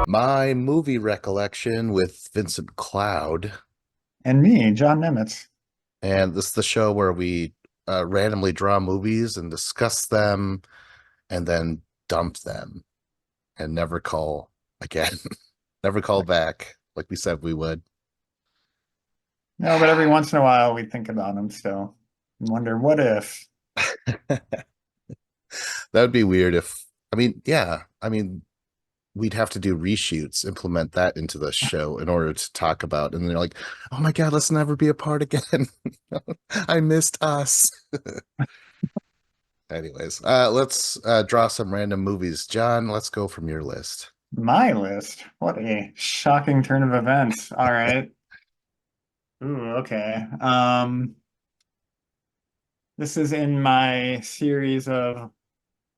My movie recollection with Vincent Cloud. And me, John Nemitz. And this is the show where we randomly draw movies and discuss them and then dump them and never call again. Never call back like we said we would. No, but every once in a while we think about him still and wonder what if. That would be weird if, we'd have to do reshoots, implement that into the show in order to talk about. And they're like, oh my God, let's never be apart again. I missed us. Anyways, let's draw some random movies. John, let's go from your list. My list. What a shocking turn of events. All right. Ooh, okay. This is in my series of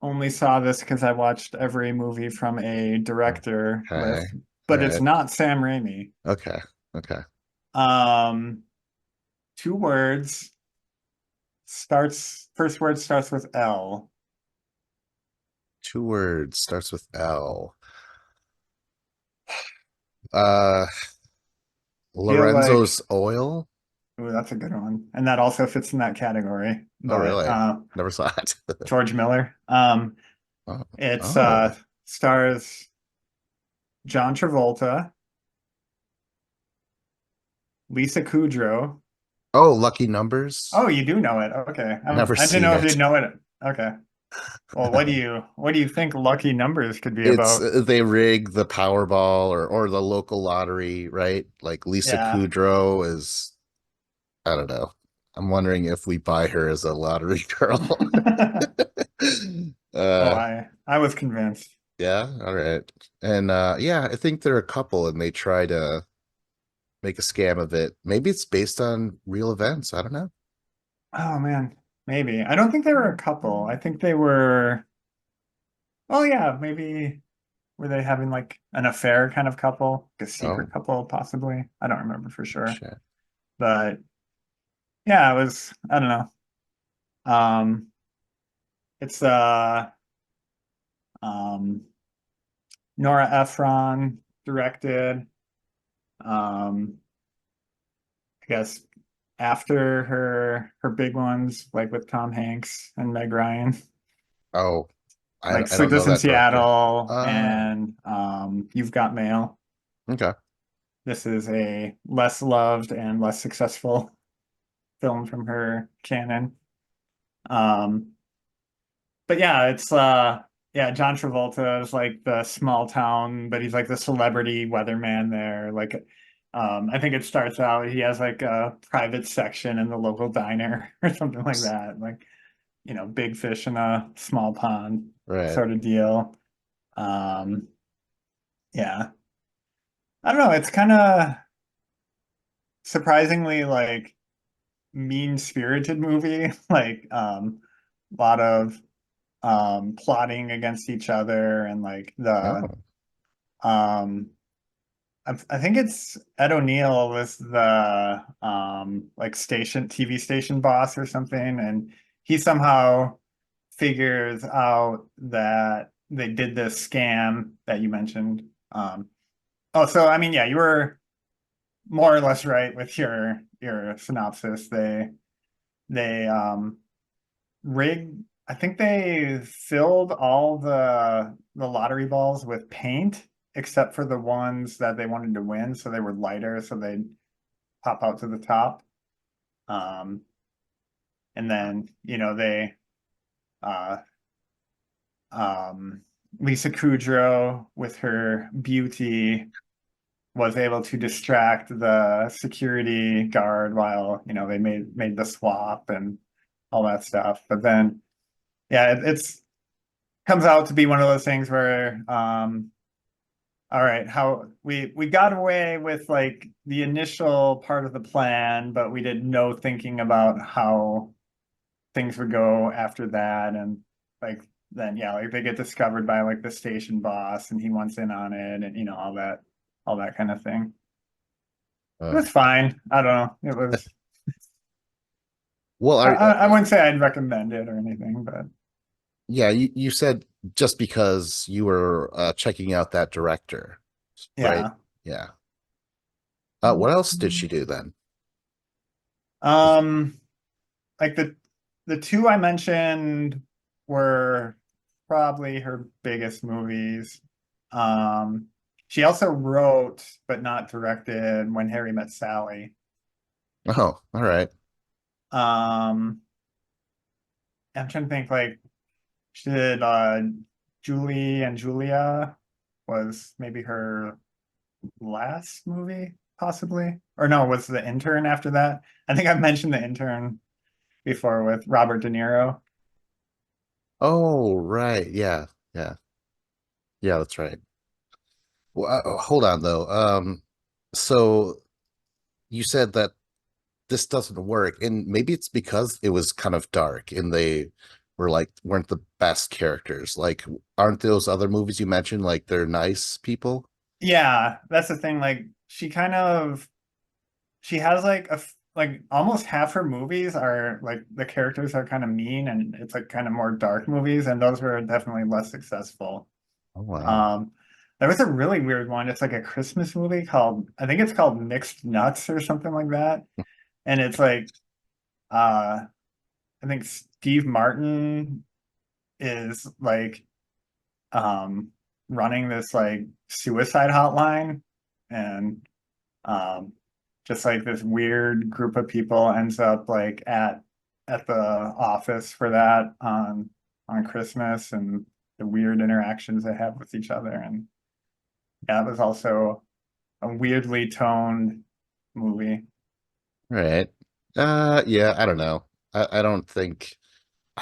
only saw this because I watched every movie from a director Okay. list, All but it's right. not Sam Raimi. Okay. Okay. Um, Two words first word starts with L. Two words starts with L. Uh, Feel like Lorenzo's Oil. Ooh, that's a good one. And that also fits in that category. Oh, But really? Never saw it. George Miller. Oh. It's Oh. stars John Travolta, Lisa Kudrow. Oh, Lucky Numbers. Oh, you do know it. Okay. Never I didn't seen know if you'd it. know it. Okay. Well, what do you think Lucky Numbers could be It's about? they rig the Powerball or the local lottery, right? Like Lisa Yeah. Kudrow is, I don't know. I'm wondering if we buy her as a lottery girl. Oh, uh I was convinced. yeah, all right. And yeah, I think there are a couple and they try to make a scam of it. Maybe it's based on real events. I don't know. Oh man, maybe. I don't think they were a couple. I think they were, oh yeah, maybe were they having like an affair kind of couple, like a Oh, secret couple, possibly? I don't remember for sure. shit. But yeah, it was, I don't know. Um, it's um Nora Ephron directed. Um, I guess after her big ones, like with Tom Hanks and Meg Ryan, Oh, like I don't know Sleepless in that director. Seattle and You've Got Mail. Okay. This is a less loved and less successful film from her canon. Um, but yeah, it's yeah, John Travolta is like the small town, but he's like the celebrity weatherman there. Like I think it starts out he has like a private section in the local diner or something like that. Like, big fish in a small pond Right. sort of deal. Um, yeah. I don't know, it's kind of surprisingly like mean-spirited movie. Like a lot of plotting against each other and like the Oh. um I think it's Ed O'Neill was the like station TV station boss or something, and he somehow figures out that they did this scam that you mentioned. Oh, so I mean, yeah, you were more or less right with your synopsis. They rigged. I think they filled all the lottery balls with paint, except for the ones that they wanted to win, so they were lighter, so they'd pop out to the top. Um, and then they uh, um, Lisa Kudrow with her beauty was able to distract the security guard while they made the swap and all that stuff. But then yeah, it's comes out to be one of those things where all right, how we got away with like the initial part of the plan, but we did no thinking about how things would go after that. And like then yeah, like they get discovered by like the station boss and he wants in on it, and all that kind of thing. It Uh, was fine. I don't know. It was well, I wouldn't say I'd recommend it or anything, but yeah, you said just because you were checking out that director. Right. Yeah. Yeah. What else did she do then? Um, like the two I mentioned were probably her biggest movies. Um, she also wrote but not directed When Harry Met Sally. Oh, all right. Um, I'm trying to think like she did Julie and Julia was maybe her last movie, possibly. Or no, was The Intern after that? I think I've mentioned The Intern before with Robert De Niro. Oh, right. Yeah. Yeah. Yeah, that's right. Well, hold on though. So you said that this doesn't work, and maybe it's because it was kind of dark and they were like weren't the best characters. Like, aren't those other movies you mentioned like they're nice people? Yeah, that's the thing. Like she has like almost half her movies are like the characters are kind of mean and it's like kind of more dark movies and those were definitely less successful. Oh wow. Um there was a really weird one. It's like a Christmas movie called I think it's called Mixed Nuts or something like that. And it's like uh I think Steve Martin is like um running this like suicide hotline and um just like this weird group of people ends up like at the office for that on Christmas and the weird interactions they have with each other and yeah, it was also a weirdly toned movie. All right. Yeah, I don't know. I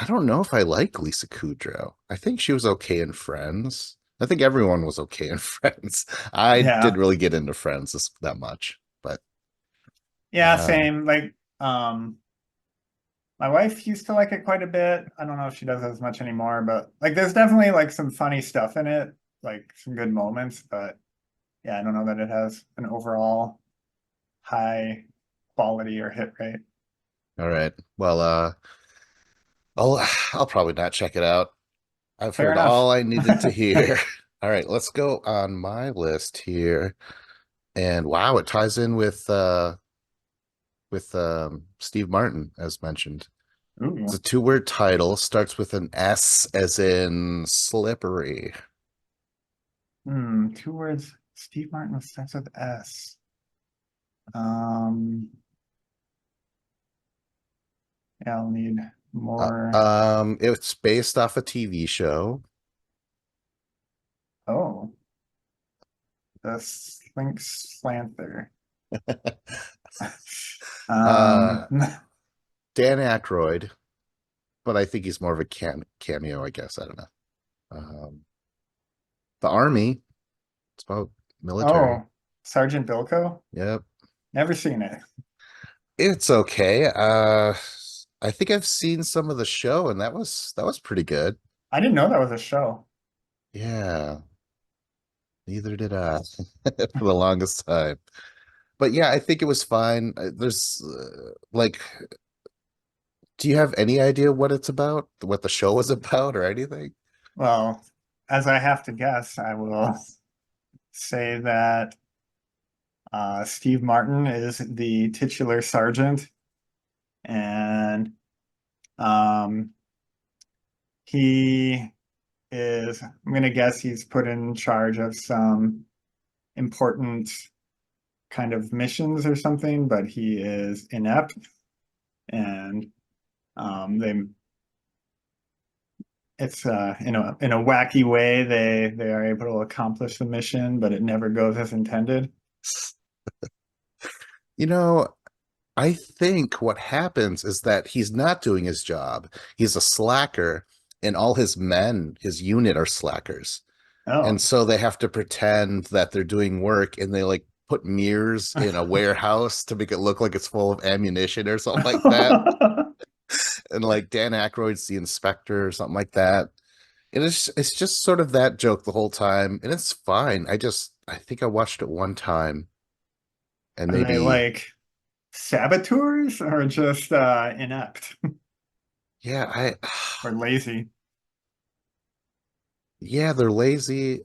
don't know if I like Lisa Kudrow. I think she was okay in Friends. I think everyone was okay in Friends. I Yeah. didn't really get into Friends that much, but Yeah, uh same. Like my wife used to like it quite a bit. I don't know if she does as much anymore, but like there's definitely like some funny stuff in it, like some good moments, but yeah, I don't know that it has an overall high quality or hit rate. all right. Well, I'll I'll probably not check it out. I've Fair heard enough. all I needed to hear. All right, let's go on my list here. And wow, it ties in with Steve Martin, as mentioned. It's a Ooh. two-word title, starts with an S as in slippery. Two words. Steve Martin starts with S. Um, yeah, I'll need more. It's based off a TV show. Oh, the Slink Slanther. Uh, Um, Dan Aykroyd, but I think he's more of a cameo, I guess. I don't know. The Army. It's about military. oh, Sergeant Bilko? Yep. Never seen it. It's okay. I think I've seen some of the show, and that was pretty good. I didn't know that was a show. Yeah, neither did I for the longest time. But yeah, I think it was fine. There's like, do you have any idea what it's about, what the show was about, or anything? Well, as I have to guess, I will say that Steve Martin is the titular sergeant, and um, he is, I'm going to guess he's put in charge of some important kind of missions or something, but he is inept, and they it's in a wacky way they are able to accomplish the mission, but it never goes as intended. You know, I think what happens is that he's not doing his job. He's a slacker, and all his men, his unit, are slackers. And Oh. so they have to pretend that they're doing work, and they like put mirrors in a warehouse to make it look like it's full of ammunition or something like that. And like Dan Aykroyd's the inspector or something like that. And it's just sort of that joke the whole time, and it's fine. I think I watched it one time, and Are they maybe like saboteurs or just inept yeah, I or lazy? yeah, they're lazy.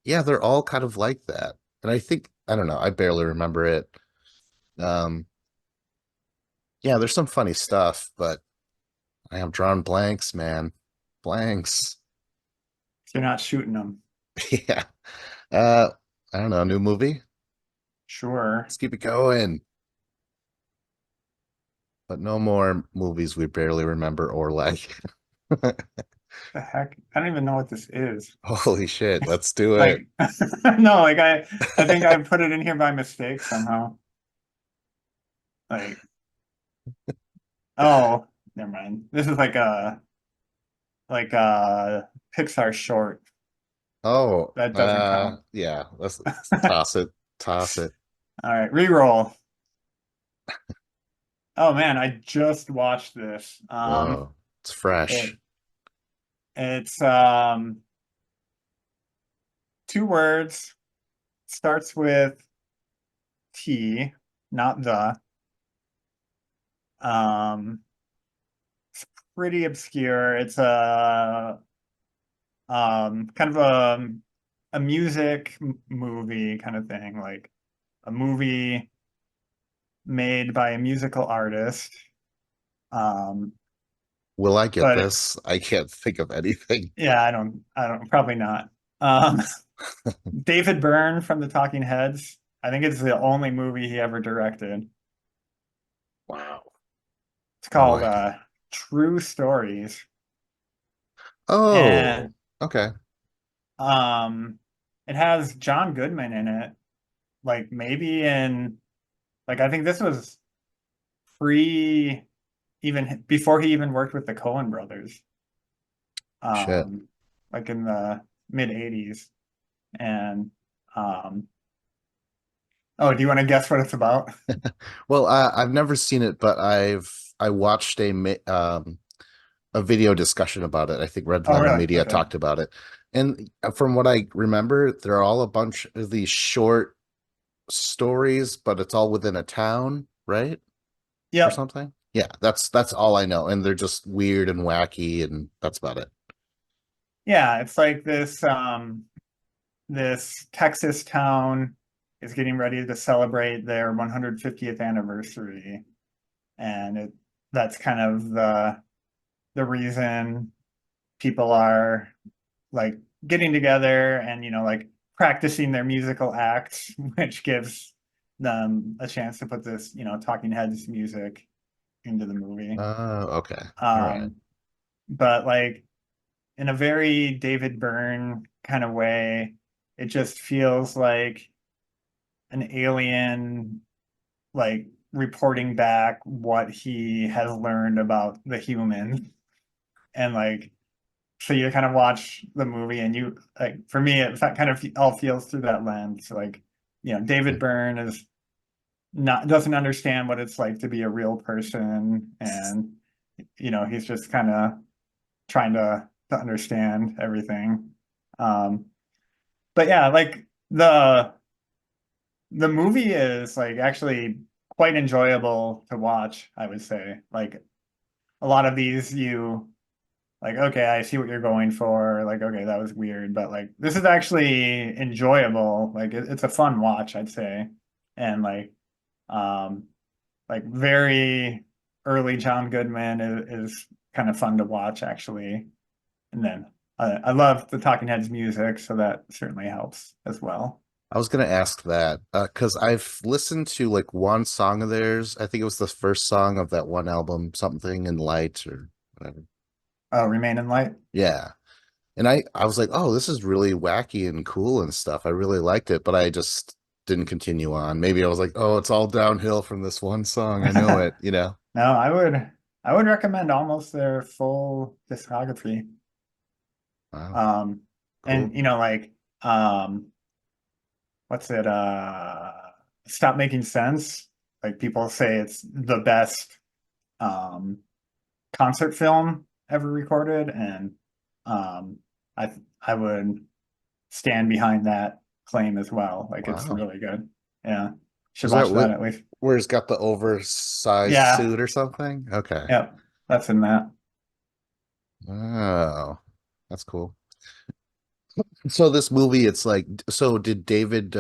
Yeah, they're all kind of like that. and I think I don't know. I barely remember it. Um, yeah, there's some funny stuff, but I have drawn blanks, man. Blanks. You're not shooting them. Yeah. Uh, I don't know. New movie. Sure. Let's keep it going. But no more movies we barely remember or like. The heck? I don't even know what this is. Holy shit, let's do it. Like, no, like I think I put it in here by mistake somehow. Like, oh, never mind. This is like a Pixar short. Oh, That doesn't count. yeah, let's toss it. Toss it. All right, reroll. Oh man, I just watched this. Whoa, it's fresh. It it's two words, starts with T, not the. Um, it's pretty obscure. It's a kind of a music movie kind of thing, like a movie made by a musical artist. Um, Will I get but this? I can't think of anything. yeah, I don't, probably not. Um, David Byrne from the Talking Heads. I think it's the only movie he ever directed. Wow, It's no called idea. True Stories. Oh, And okay. um it has John Goodman in it. Like maybe in like I think this was pre even before he even worked with the Coen brothers. Shit. Um like in the mid 80s. And um oh, do you want to guess what it's about? Well, I've never seen it, but I watched a video discussion about it. I think Red Oh, Letter really? Media Okay. talked about it, and from what I remember, they're all a bunch of these short stories, but it's all within a town, right? Or Yep. something. Yeah, that's all I know, and they're just weird and wacky, and that's about it. Yeah, it's like this Texas town is getting ready to celebrate their 150th anniversary, and that's kind of the reason people are like getting together and like practicing their musical acts, which gives them a chance to put this Talking Heads music into the movie. Okay, all right. Um, but like in a very David Byrne kind of way, it just feels like an alien like reporting back what he has learned about the human and like so you kind of watch the movie and you like for me it kind of all feels through that lens like David Byrne is not doesn't understand what it's like to be a real person and he's just kind of trying to understand everything um but yeah like the movie is like actually quite enjoyable to watch, I would say. Like a lot of these you like, okay, I see what you're going for. Like, okay, that was weird, but like this is actually enjoyable. Like it's a fun watch, I'd say. And um like very early John Goodman is kind of fun to watch actually. And then I love the Talking Heads music, so that certainly helps as well. I was gonna ask that because I've listened to like one song of theirs. I think it was the first song of that one album, something in light or whatever. Oh, Remain in Light. Yeah, and I was like, oh, this is really wacky and cool and stuff. I really liked it, but I just didn't continue on. Maybe I was like, oh, it's all downhill from this one song. I know it, you know. No, I would recommend almost their full discography. Wow, Um, and cool. like what's it? Stop Making Sense. Like people say it's the best um concert film ever recorded, and um, I would stand behind that claim as well. Like it's Wow. really good. Yeah, should Was that watch that at least. where it's got the oversized Yeah, suit or something? Okay. yep, that's in that. Oh, that's cool. So this movie, it's like, so did David?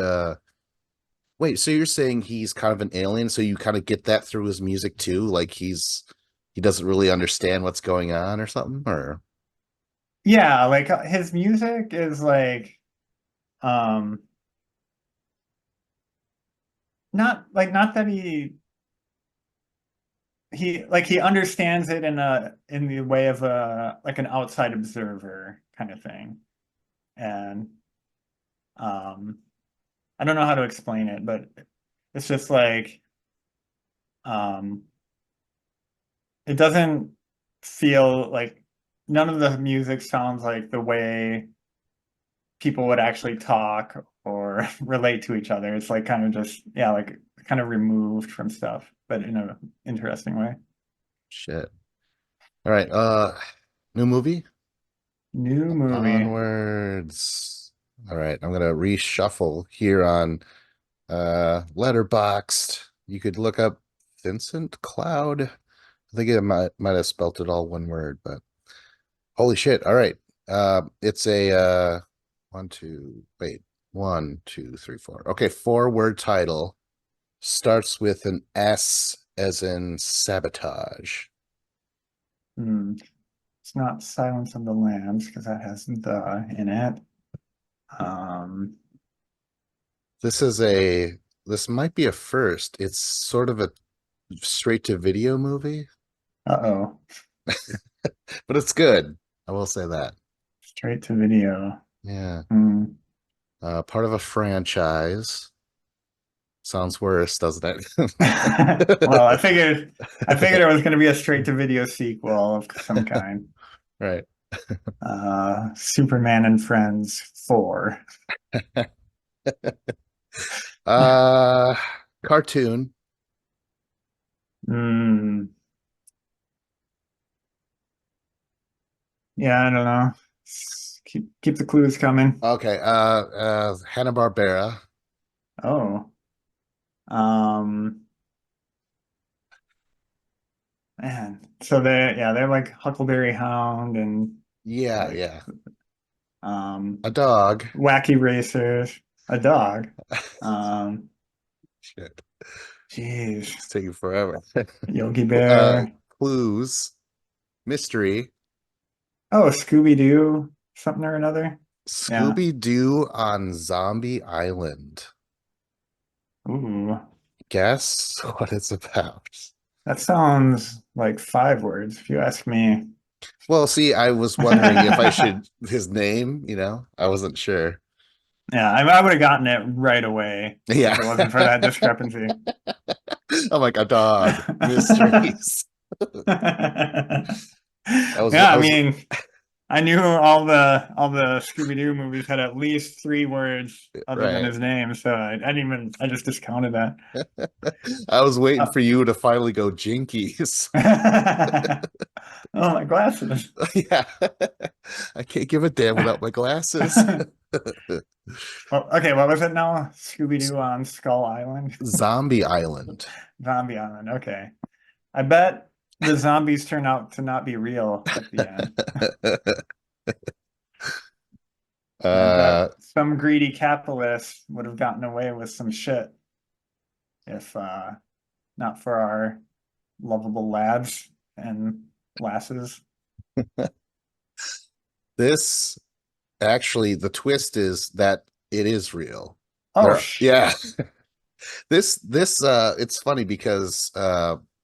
Wait, so you're saying he's kind of an alien, so you kind of get that through his music too? Like he doesn't really understand what's going on or something? Or Yeah, like his music is like um not that he understands it in the way of a like an outside observer kind of thing. And um I don't know how to explain it, but it's just like um it doesn't feel like none of the music sounds like the way people would actually talk or relate to each other. It's like kind of just yeah, like kind of removed from stuff, but in a interesting way. shit. All right, new movie? New movie. Onwards. All right, I'm gonna reshuffle here on Letterboxd. You could look up Vincent Cloud. I think it might have spelt it all one word, but holy shit. All right. It's a one, two, wait, one, two, three, four. Okay, four-word title. Starts with an S as in sabotage. Hmm. It's not Silence of the Lambs because that has the in it. Um, This might be a first. It's sort of a straight to video movie, uh-oh. but it's good. I will say that. Straight to video. Yeah. Hmm. Part of a franchise. Sounds worse, doesn't Well, it? I figured it was going to be a straight to video sequel of some kind. Right. Superman and Friends 4. Uh, Cartoon. Hmm. Yeah, I don't know. Keep the clues coming. Okay. Hanna-Barbera. Oh. Um, man. So they're like Huckleberry Hound and Yeah, like yeah. um A dog. Wacky Racers, a dog. Um, Shit. Jeez. It's taking forever. Yogi Uh, Bear. Clues. Mystery. Oh, Scooby-Doo, something or another. Yeah. Scooby-Doo on Zombie Island. Ooh. Guess what it's about. That sounds like 5 words, if you ask me. Well, see, I was wondering if I should his name, I wasn't sure. Yeah, I would have gotten it right away Yeah. if it wasn't for that discrepancy. I'm like a dog. Mysteries. I was Yeah, I I was mean, I knew all the Scooby-Doo movies had at least 3 words other than right. his name, so I didn't even I just discounted that. I was waiting Uh, for you to finally go Jinkies. oh, my glasses. Yeah. I can't give a damn without my glasses. Well, okay, what was it now? Scooby-Doo on Skull Island? Zombie Island. Zombie Island. Okay. I bet the zombies turn out to not be real at the end. And I bet uh some greedy capitalist would have gotten away with some shit if not for our lovable lads and lasses. this actually the twist is that it is real. Oh Yeah. shit. This it's funny because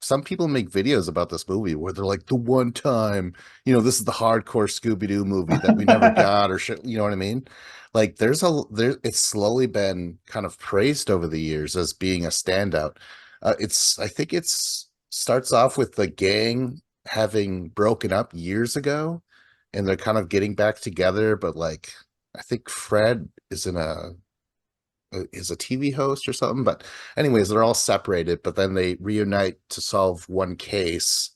some people make videos about this movie where they're like the one time, this is the hardcore Scooby-Doo movie that we never got or shit, you know what I mean? Like it's slowly been kind of praised over the years as being a standout. I think it's starts off with the gang having broken up years ago and they're kind of getting back together, but like I think Fred is a TV host or something. But anyways, they're all separated, but then they reunite to solve one case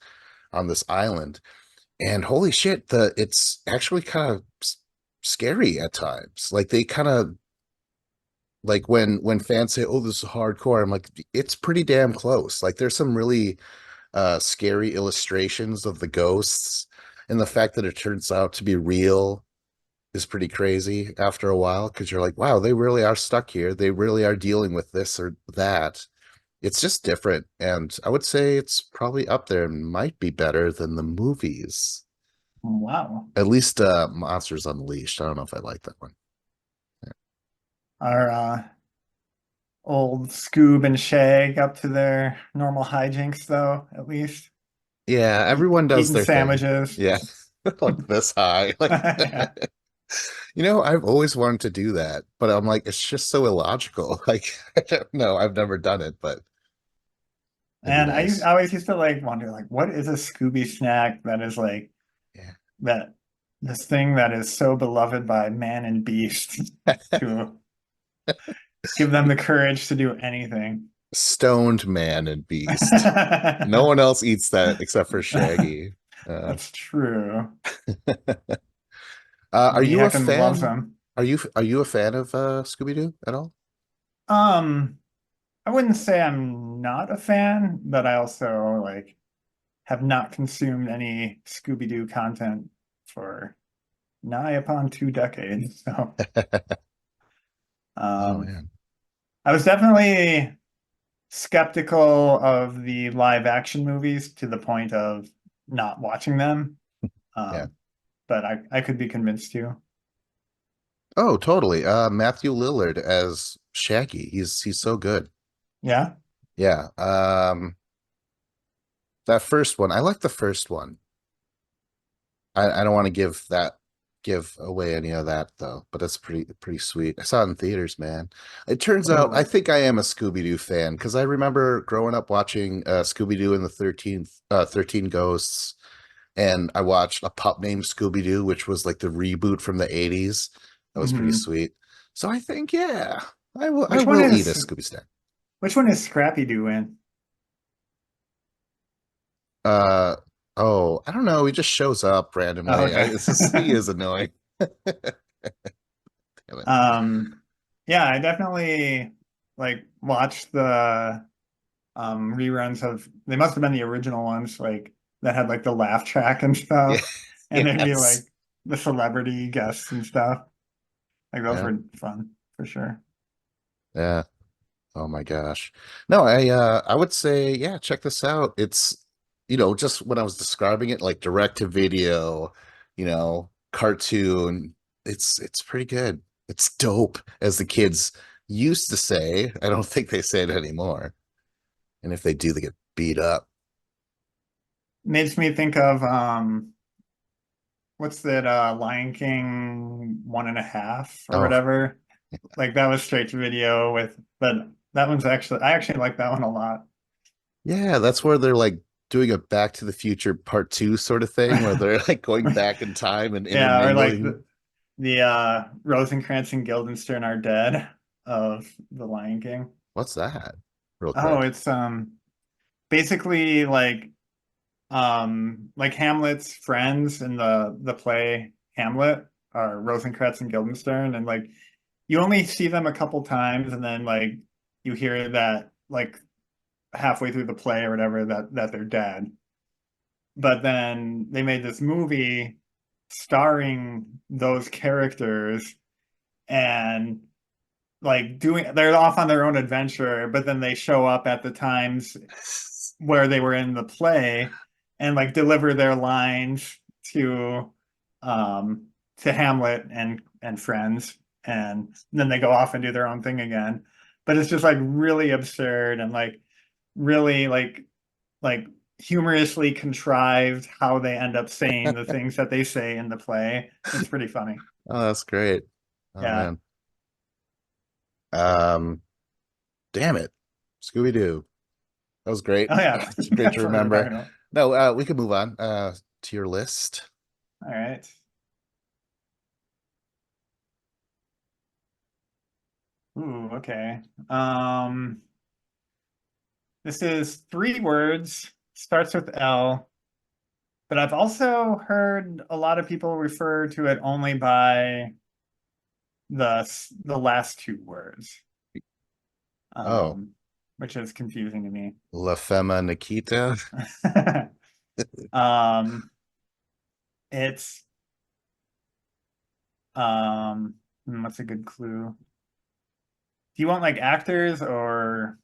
on this island. And holy shit, the it's actually kind of scary at times. Like they kind of like when fans say, "Oh, this is hardcore," I'm like, it's pretty damn close. Like there's some really scary illustrations of the ghosts and the fact that it turns out to be real is pretty crazy after a while because you're like, wow, they really are stuck here. They really are dealing with this or that. It's just different. And I would say it's probably up there and might be better than the movies. Wow. At least Monsters Unleashed. I don't know if I like that one. Our old Scoob and Shag up to their normal hijinks, though, at least. Yeah, Eat, everyone does eating their thing. sandwiches. Yeah. Like this high. Like Yeah. I've always wanted to do that, but I'm like, it's just so illogical. Like, I don't know. I've never done it, but it'd be And I nice. always used to like wonder, like, what is a Scooby snack that is like Yeah. that this thing that is so beloved by man and beast to give them the courage to do anything. Stoned man and beast. No one else eats that except for Shaggy. Uh, That's true. are And he you a heckin' loves fan? them. Are you a fan of Scooby-Doo at all? Um, I wouldn't say I'm not a fan, but I also like have not consumed any Scooby-Doo content for nigh upon 2 decades. So, Oh um, man. I was definitely skeptical of the live action movies to the point of not watching them. Yeah. But I could be convinced to. Oh, totally. Matthew Lillard as Shaggy. He's so good. Yeah. Yeah. That first one, I like the first one. I don't want to give away any of that though, but that's pretty sweet. I saw it in theaters, man. It turns out I Oh. think I am a Scooby-Doo fan because I remember growing up watching Scooby-Doo and the 13 Ghosts, and I watched a pup named Scooby-Doo, which was like the reboot from the 80s. That was pretty Hmm. sweet. So I think, yeah, I Which one will eat a is Scooby snack. which one is Scrappy Doo in? Uh oh, I don't know. He just shows up Oh, randomly. okay. He is annoying. Damn it. Um, yeah, I definitely like watched the reruns of they must have been the original ones, like that had like the laugh track and Yeah. stuff. And there'd be Yes. like the celebrity guests and stuff. Like those Yeah. were fun for sure. Yeah. Oh my gosh. No, I would say, yeah, check this out. It's, just when I was describing it, like direct to video, cartoon, it's pretty good. It's dope, as the kids used to say. I don't think they say it anymore. And if they do, they get beat up. Makes me think of what's that Lion King 1.5 or Oh, whatever. Like that was straight to video with, but that one's actually I actually like that one a lot. yeah, that's where they're like doing a Back to the Future part two sort of thing, where they're like going back in time and Yeah, or like intermingling. the Rosencrantz and Guildenstern are dead of the Lion King. What's that? Real Oh, quick. it's basically like Hamlet's friends in the play Hamlet are Rosencrantz and Guildenstern, and like you only see them a couple times, and then like you hear that like halfway through the play or whatever that they're dead. But then they made this movie starring those characters and like doing they're off on their own adventure, but then they show up at the times where they were in the play and like deliver their lines to um Hamlet and friends, and then they go off and do their own thing again. But it's just like really absurd and like really like humorously contrived how they end up saying the things that they say in the play. It's pretty funny. Oh, that's great. Oh Yeah. man. Um, damn it. Scooby-Doo. That was great. Oh yeah. It's great to That's what we were talking remember. about. No, we can move on to your list. All right. Ooh, okay. Um, this is 3 words, starts with L, but I've also heard a lot of people refer to it only by the last 2 words, Oh, um, which is confusing to me. La Fema Nikita. Um, it's What's a good clue? Do you want like actors or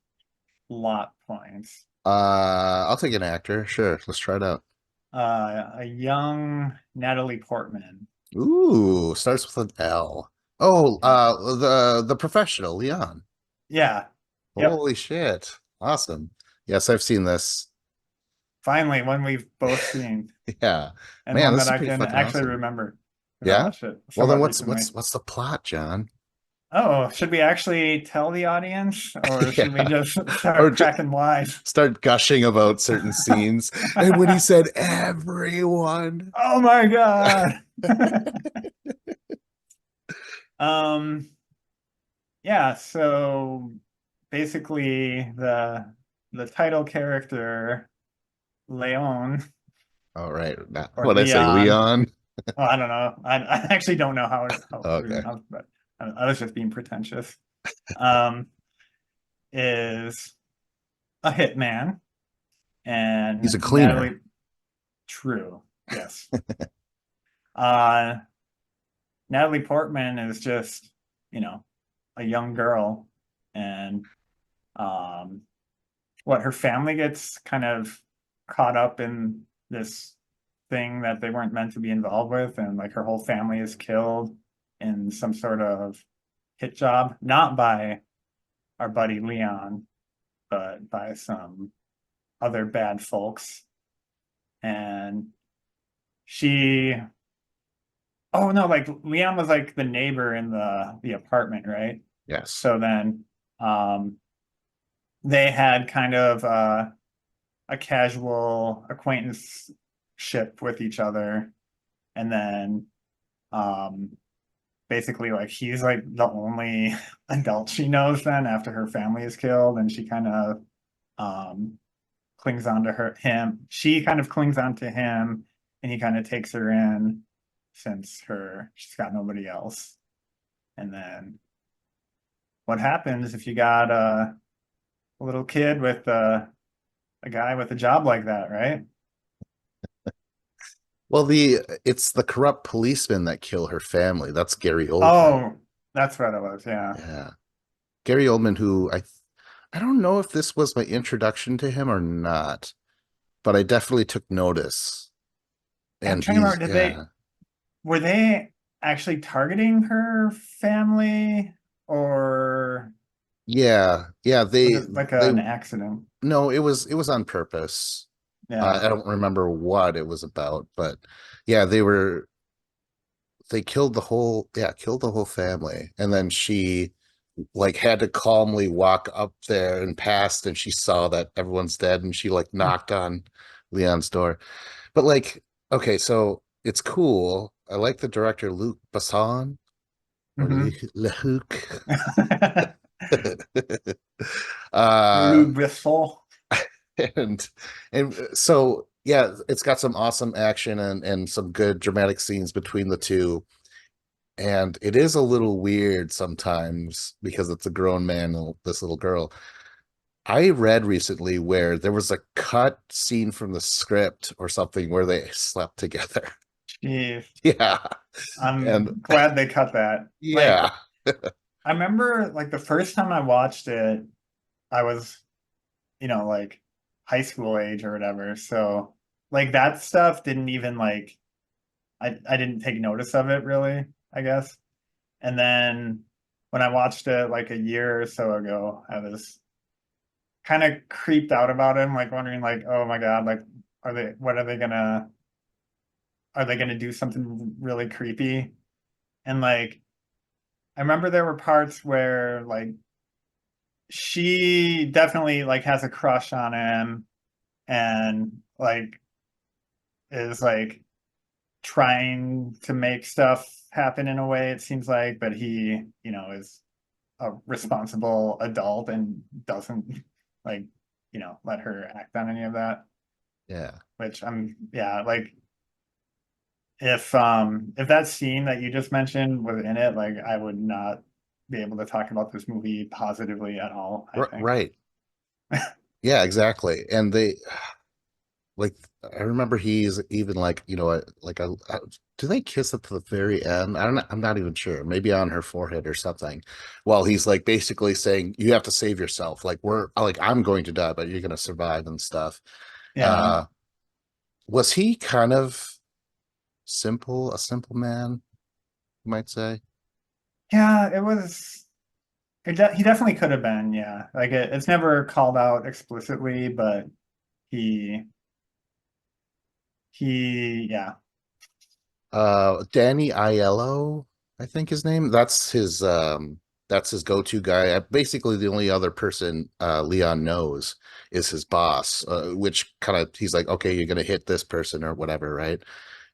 plot points? I'll take an actor. Sure, let's try it out. A young Natalie Portman. Ooh, starts with an L. Oh, Yeah. the professional, Leon. Yeah. Yep. Holy shit. Awesome. Yes, I've seen this. Finally, one we've both seen Yeah. and Man, one this that is I pretty can fucking actually awesome. remember because I Yeah? watched it Well then somewhat what's recently. what's what's the plot, John? Oh, should we actually tell the audience or should we Yeah. just Or start cracking wise? start gushing about certain scenes. And when he said everyone. Oh my God. Um, yeah, so basically the title character, Leon All right. or What did I say? Leon. Leon? Well, I don't know. I actually don't know how it's Okay. pronounced, but I was just being pretentious. Um, is a hitman, He's and a cleaner. True, yes. Uh, Natalie Portman is just, you know, a young girl, and um, what her family gets kind of caught up in this thing that they weren't meant to be involved with, and like her whole family is killed in some sort of hit job, not by our buddy Leon, but by some other bad folks. And she, oh no, like Leon was like the neighbor in the apartment, right? Yes. So then um they had kind of a casual acquaintanceship with each other. And then um basically like he's like the only adult she knows then after her family is killed, and she kind of um clings on to him. She kind of clings on to him, and he kind of takes her in since she's got nobody else. And then what happens if you got a little kid with a guy with a job like that, right? Well, it's the corrupt policemen that kill her family. That's Gary Oldman. Oh, that's what it was. Yeah. Yeah. Gary Oldman, who I don't know if this was my introduction to him or not, but I definitely took notice. I'm And trying to remember, yeah. were they actually targeting her family, or Yeah. Yeah, was it like they an accident? no, it was on purpose. Yeah. I don't remember what it was about, but yeah, they killed the whole family. And then she like had to calmly walk up there and past, and she saw that everyone's dead, and she like knocked on Leon's door. But like, okay, so it's cool. I like the director Luc Besson or Hmm. Lehuc. uh Lou Bristol. and so yeah, it's got some awesome action and some good dramatic scenes between the two. And it is a little weird sometimes because it's a grown man and this little girl. I read recently where there was a cut scene from the script or something where they slept together. Jeez. Yeah. And I'm glad they cut that. Like, yeah. I remember like the first time I watched it, I was, like high school age or whatever. So like that stuff didn't even like I didn't take notice of it really, I guess. And then when I watched it like a year or so ago, I was kind of creeped out about him, like wondering like, oh my God, like what are they gonna do something really creepy? And like I remember there were parts where like she definitely like has a crush on him and like is like trying to make stuff happen in a way it seems like, but he, is a responsible adult and doesn't like, let her act on any of that. Yeah. Which yeah, like if that scene that you just mentioned was in it, like I would not be able to talk about this movie positively at all, I think. Right. Yeah, exactly. And like I remember he's even like, do they kiss at the very end? I don't know, I'm not even sure. Maybe on her forehead or something. Well, he's like basically saying you have to save yourself. Like I'm going to die, but you're gonna survive and stuff. Yeah. Uh was he kind of a simple man, you might say? Yeah, it was he definitely could have been, yeah. Like it's never called out explicitly, but he yeah. Danny Aiello, I think his name. That's his go-to guy. Basically the only other person Leon knows is his boss, which kind of he's like, okay, you're gonna hit this person or whatever, right?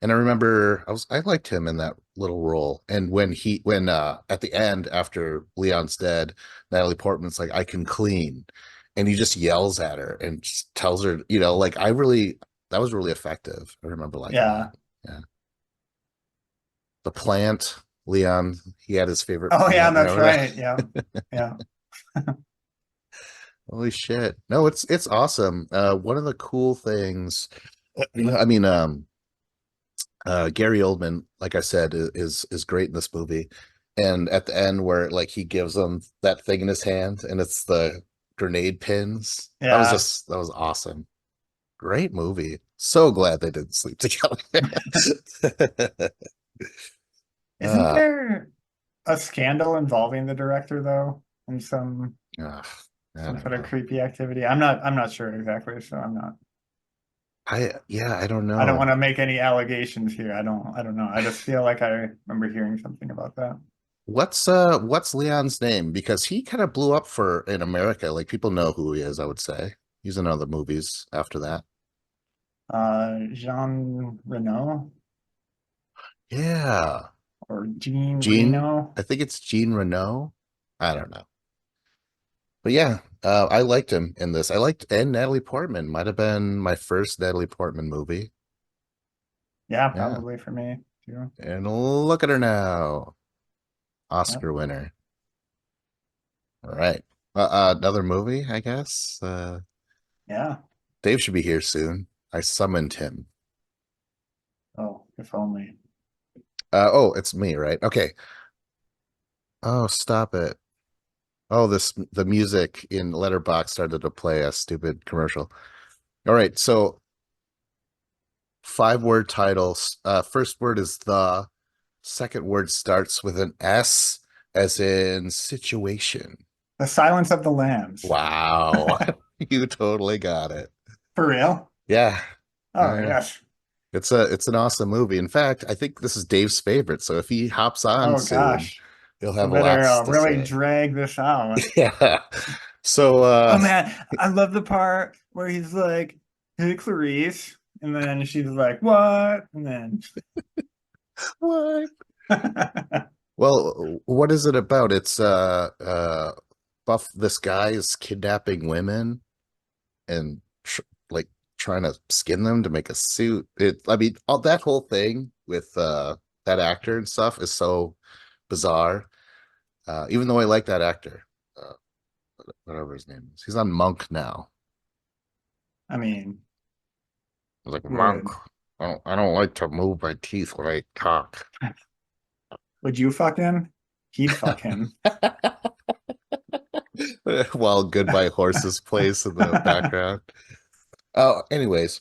And I remember I liked him in that little role. And when at the end after Leon's dead, Natalie Portman's like, I can clean. And he just yells at her and just tells her, like that was really effective. I remember liking that. Yeah. Yeah. The plant, Leon, he had his favorite Oh yeah, plant. that's Remember that? right. Yeah. Yeah. Holy shit. No, it's awesome. One of the cool things, I mean, Gary Oldman, like I said, is great in this movie. And at the end where like he gives him that thing in his hand and it's the grenade pins. Yeah. That was awesome. Great movie. So glad they didn't sleep together. Isn't uh, there a scandal involving the director though? In ugh, I some don't sort of know. creepy activity. I'm not sure exactly, so I'm not I don't I don't know. want to make any allegations here. I don't know. I just feel like I remember hearing something about that. What's Leon's name? Because he kind of blew up for in America. Like people know who he is, I would say. He's in other movies after that. Jean Reno Yeah. or Jean Jean, Reno. I think it's Jean Renault. I don't know. But yeah, I liked him in this. And Natalie Portman might have been my first Natalie Portman movie. Yeah, Yeah. probably for me too. And look at her now. Yep. Oscar winner. All right. Another movie, I guess. Yeah. Dave should be here soon. I summoned him. Oh, if only. Oh, it's me, right? Okay. Oh, stop it. Oh, the music in Letterbox started to play a stupid commercial. All right, so 5 word titles. First word is the. Second word starts with an S, as in situation. The Silence of the Lambs. Wow, you totally got it. For real? Yeah, Oh, yeah. yes. It's an awesome movie. In fact, I think this is Dave's favorite. So if he hops on Oh soon, gosh. he'll We have better lots to really say. drag this out. Yeah. So Oh man, I love the part where he's like, "Hey Clarice," and then she's like, "What?" And then what? Well, what is it about? It's Buff this guy is kidnapping women and like trying to skin them to make a suit. I mean, all that whole thing with that actor and stuff is so bizarre. Even though I like that actor, uh, whatever his name is, he's on Monk now. I mean, I was like, Monk. would I don't like to move my teeth when I talk. would you fuck him? He'd fuck him. While Goodbye Horses plays in the background. Oh, anyways,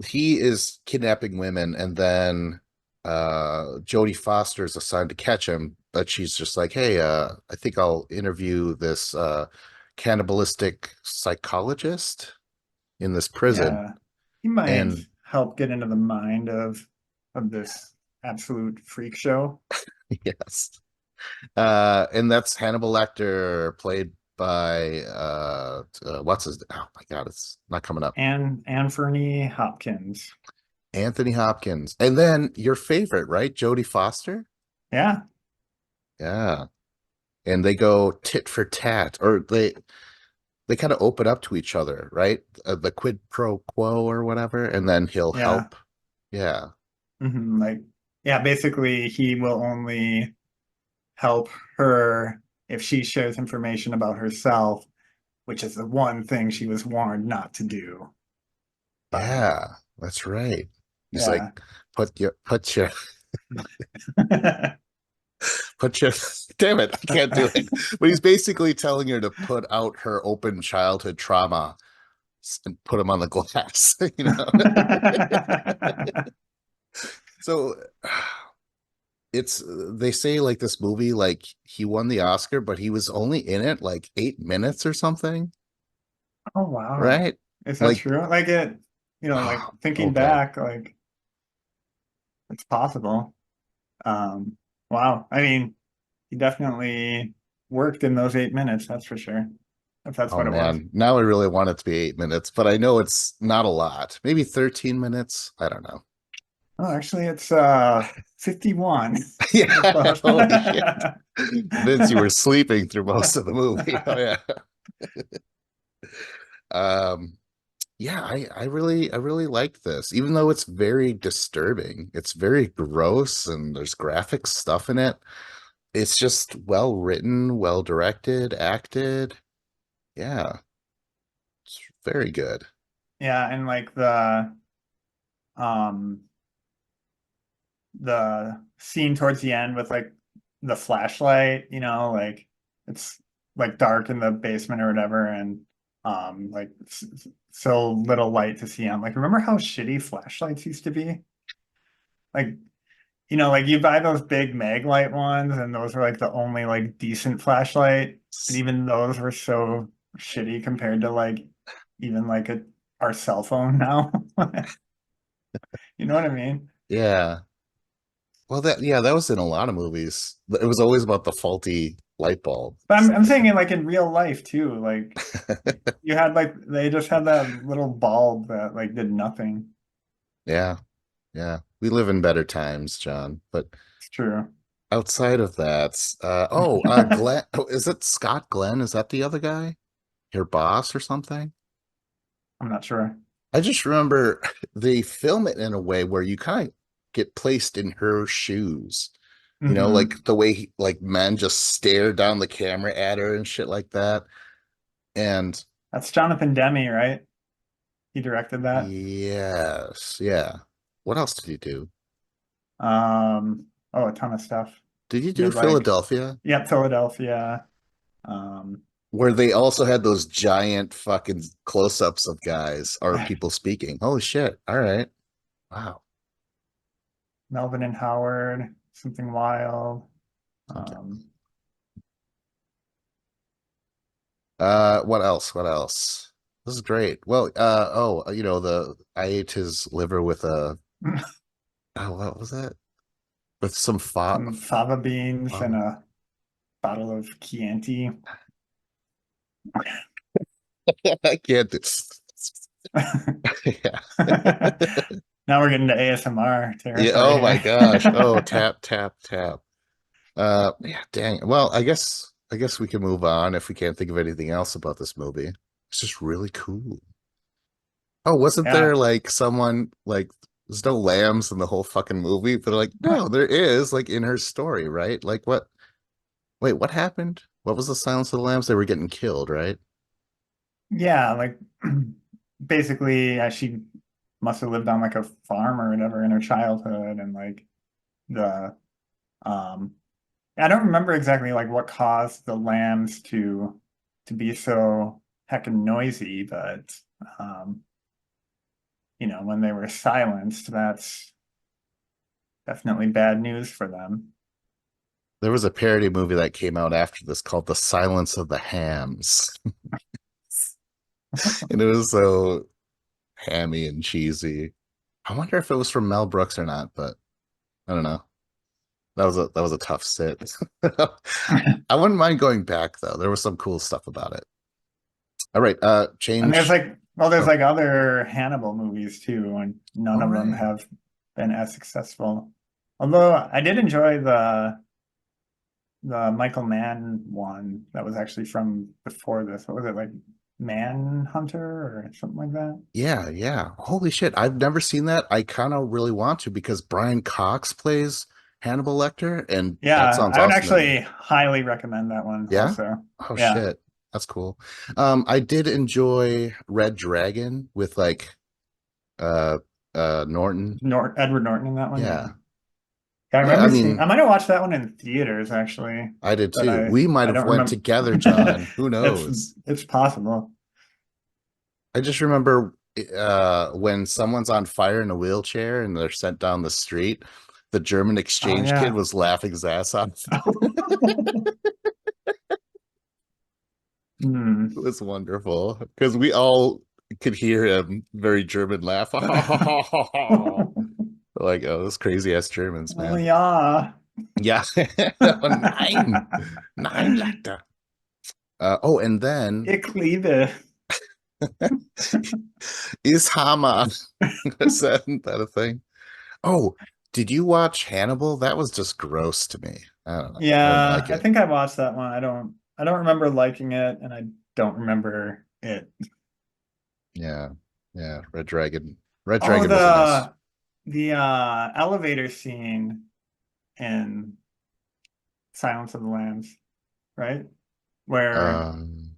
he is kidnapping women, and then Jodie Foster is assigned to catch him, but she's just like, hey, I think I'll interview this cannibalistic psychologist in this prison. Yeah, he might And help get into the mind of this absolute freak show. yes. And that's Hannibal Lecter, played by what's his, oh my god, it's not coming up. And Anthony Hopkins. Anthony Hopkins. And then your favorite, right? Jodie Foster? Yeah, Yeah. And they go tit for tat, or they kind of open up to each other, right? The quid pro quo or whatever, and then he'll yeah. help. Yeah. Like, yeah, basically he will only help her if she shares information about herself, which is the one thing she was warned not to do by Yeah. That's right. He's like, Yeah. put your put your damn it, I can't do it. But he's basically telling her to put out her open childhood trauma and put him on the glass, you know. So it's they say like this movie, like he won the Oscar, but he was only in it like 8 minutes or something, Oh wow. right? Is that Like, true? Like it, like oh thinking god, back, like it's possible. Um, wow. I mean, he definitely worked in those 8 minutes, that's for sure. If that's oh what it was. man, now I really want it to be 8 minutes, but I know it's not a lot. Maybe 13 minutes. I don't know. Oh, actually it's 51. We're Yeah, close. holy shit. Vince, you were sleeping through most of the movie. Oh yeah. Um, yeah, I really like this, even though it's very disturbing. It's very gross and there's graphic stuff in it. It's just well written, well directed, acted. Yeah, it's very good. Yeah, and like um the scene towards the end with like the flashlight, like it's like dark in the basement or whatever, and like so little light to see on. Like, remember how shitty flashlights used to be? Like, like you buy those big mag light ones, and those were like the only like decent flashlight, and even those were so shitty compared to like even like our cell phone now. You know what I mean? Yeah. Well, that was in a lot of movies. It was always about the faulty light bulb, But I'm stuff I'm like saying it like in real life too. Like that. you had like they just had that little bulb that like did nothing. Yeah, yeah. We live in better times, John. But It's true. outside of that, Glenn, oh, is it Scott Glenn? Is that the other guy? Your boss or something? I'm not sure. I just remember they film it in a way where you kind of get placed in her shoes. Hmm. Like the way like men just stare down the camera at her and shit like that. And That's Jonathan Demme, right? He directed that. yes, yeah. What else did you do? Oh, a ton of stuff. Did you He do did like, Philadelphia? yeah, Philadelphia. Um, Where they also had those giant fucking close-ups of guys or people speaking. Holy shit. All right. Wow. Melvin and Howard, Something Wild. Okay. Um, What else? What else? This is great. Well, the I ate his liver with a oh, what was that? With some some fava beans and fava. a bottle of Chianti. I can't do yeah. Now we're getting to ASMR Yeah, territory oh my here. gosh. Oh, tap, tap, tap. Yeah, dang. Well, I guess we can move on if we can't think of anything else about this movie. It's just really cool. Oh, wasn't Yeah. there like someone like there's no lambs in the whole fucking movie? But like, no, there is like in her story, right? Like what wait, what happened? What was the Silence of the Lambs? They were getting killed, right? Yeah, like basically she must have lived on like a farm or whatever in her childhood, and like the um I don't remember exactly like what caused the lambs to be so heckin' noisy, but um when they were silenced, that's definitely bad news for them. There was a parody movie that came out after this called The Silence of the Hams. And it was so hammy and cheesy. I wonder if it was from Mel Brooks or not, but I don't know. That was a tough sit. I wouldn't mind going back though. There was some cool stuff about it. All right, And there's change. like, well, there's Oh, like other Hannibal movies too, and none all of them right. have been as successful. Although I did enjoy the Michael Mann one that was actually from before this. What was it, like Manhunter or something like that? Yeah, yeah. Holy shit. I've never seen that. I kind of really want to because Brian Cox plays Hannibal Lecter, and that Yeah, sounds I would awesome to me. actually highly recommend that one Yeah? also. Oh Yeah. shit. That's cool. I did enjoy Red Dragon with like Norton. Edward Norton in that one. Yeah. Yeah. Yeah, I Yeah, I remember seeing. I mean, might have watched that one in theaters actually, I did but too. We might I have don't went remember. together, John. Who It's knows? it's possible. I just remember when someone's on fire in a wheelchair and they're sent down the street, the German Oh exchange kid yeah. was laughing his ass off. Hmm. It was wonderful because we all could hear him very German laugh. Like, oh, those crazy ass Germans, Oh man. yeah. Yeah. Nein. Nein, Leute. Oh, and then Ich liebe. is Hama. Isn't that a thing? Oh, did you watch Hannibal? That was just gross to me. I don't know. I didn't Yeah, like I it. think I watched that one. I don't remember liking it, and I don't remember it. Yeah. Yeah. Red Dragon. Red Oh, Dragon was a mess. the elevator scene in Silence of the Lambs, right? Where Um,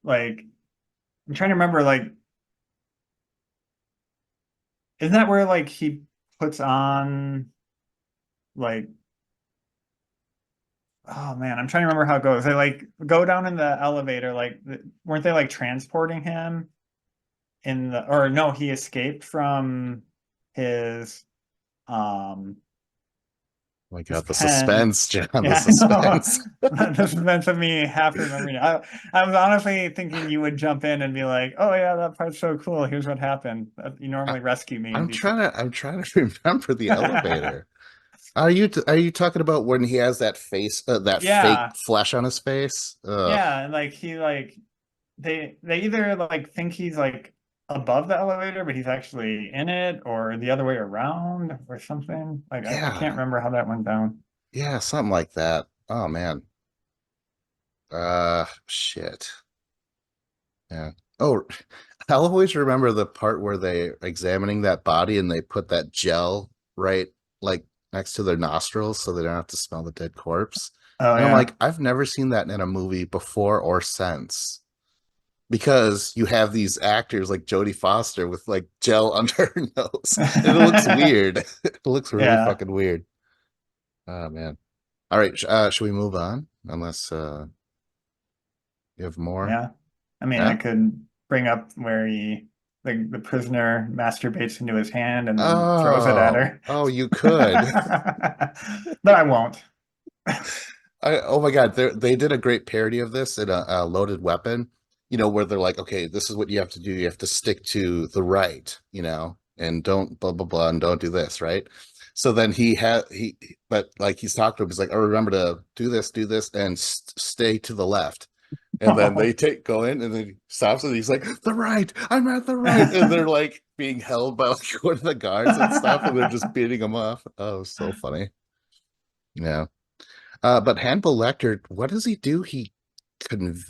like I'm trying to remember like isn't that where like he puts on like oh man, I'm trying to remember how it goes. They like go down in the elevator like weren't they like transporting him in the or no, he escaped from his um oh my his God, the pen. suspense, John, the Yeah, I know. suspense. This is meant to me half remembering it. I was honestly thinking you would jump in and be like, "Oh yeah, that part's so cool. Here's what happened. You I, normally rescue me and be." I'm trying to remember the elevator. Are you talking about when he has that face, that fake Yeah, flesh on his face? Ugh. yeah, and like he like they either like think he's like above the elevator, but he's actually in it, or the other way around, or something. Like I can't Yeah. remember how that went down. Yeah, something like that. Oh man. Shit. Yeah. Oh, I'll always remember the part where they examining that body and they put that gel right like next to their nostrils so they don't have to smell the dead corpse. Oh And I'm yeah. like, I've never seen that in a movie before or since. Because you have these actors like Jodie Foster with like gel under her nose. And it looks weird. It looks really Yeah, fucking weird. Oh man. All right, should we move on? Unless you have more? yeah. I mean, I Yeah? could bring up where the prisoner masturbates into his hand and then throws it at Oh, her. oh, you could. But I won't. Oh my God, they did a great parody of this in a Loaded Weapon, where they're like, okay, this is what you have to do. You have to stick to the right, and don't blah blah blah, and don't do this, right? So then but like he's talking to him, he's like, oh, remember to do this, and stay to the left. And then they go in, and then he stops, and he's like, the right, I'm at the right, and they're like being held by like one of the guards and stuff, and they're just beating him off. Oh, so funny. Yeah. But Hannibal Lecter, what does he do? Conv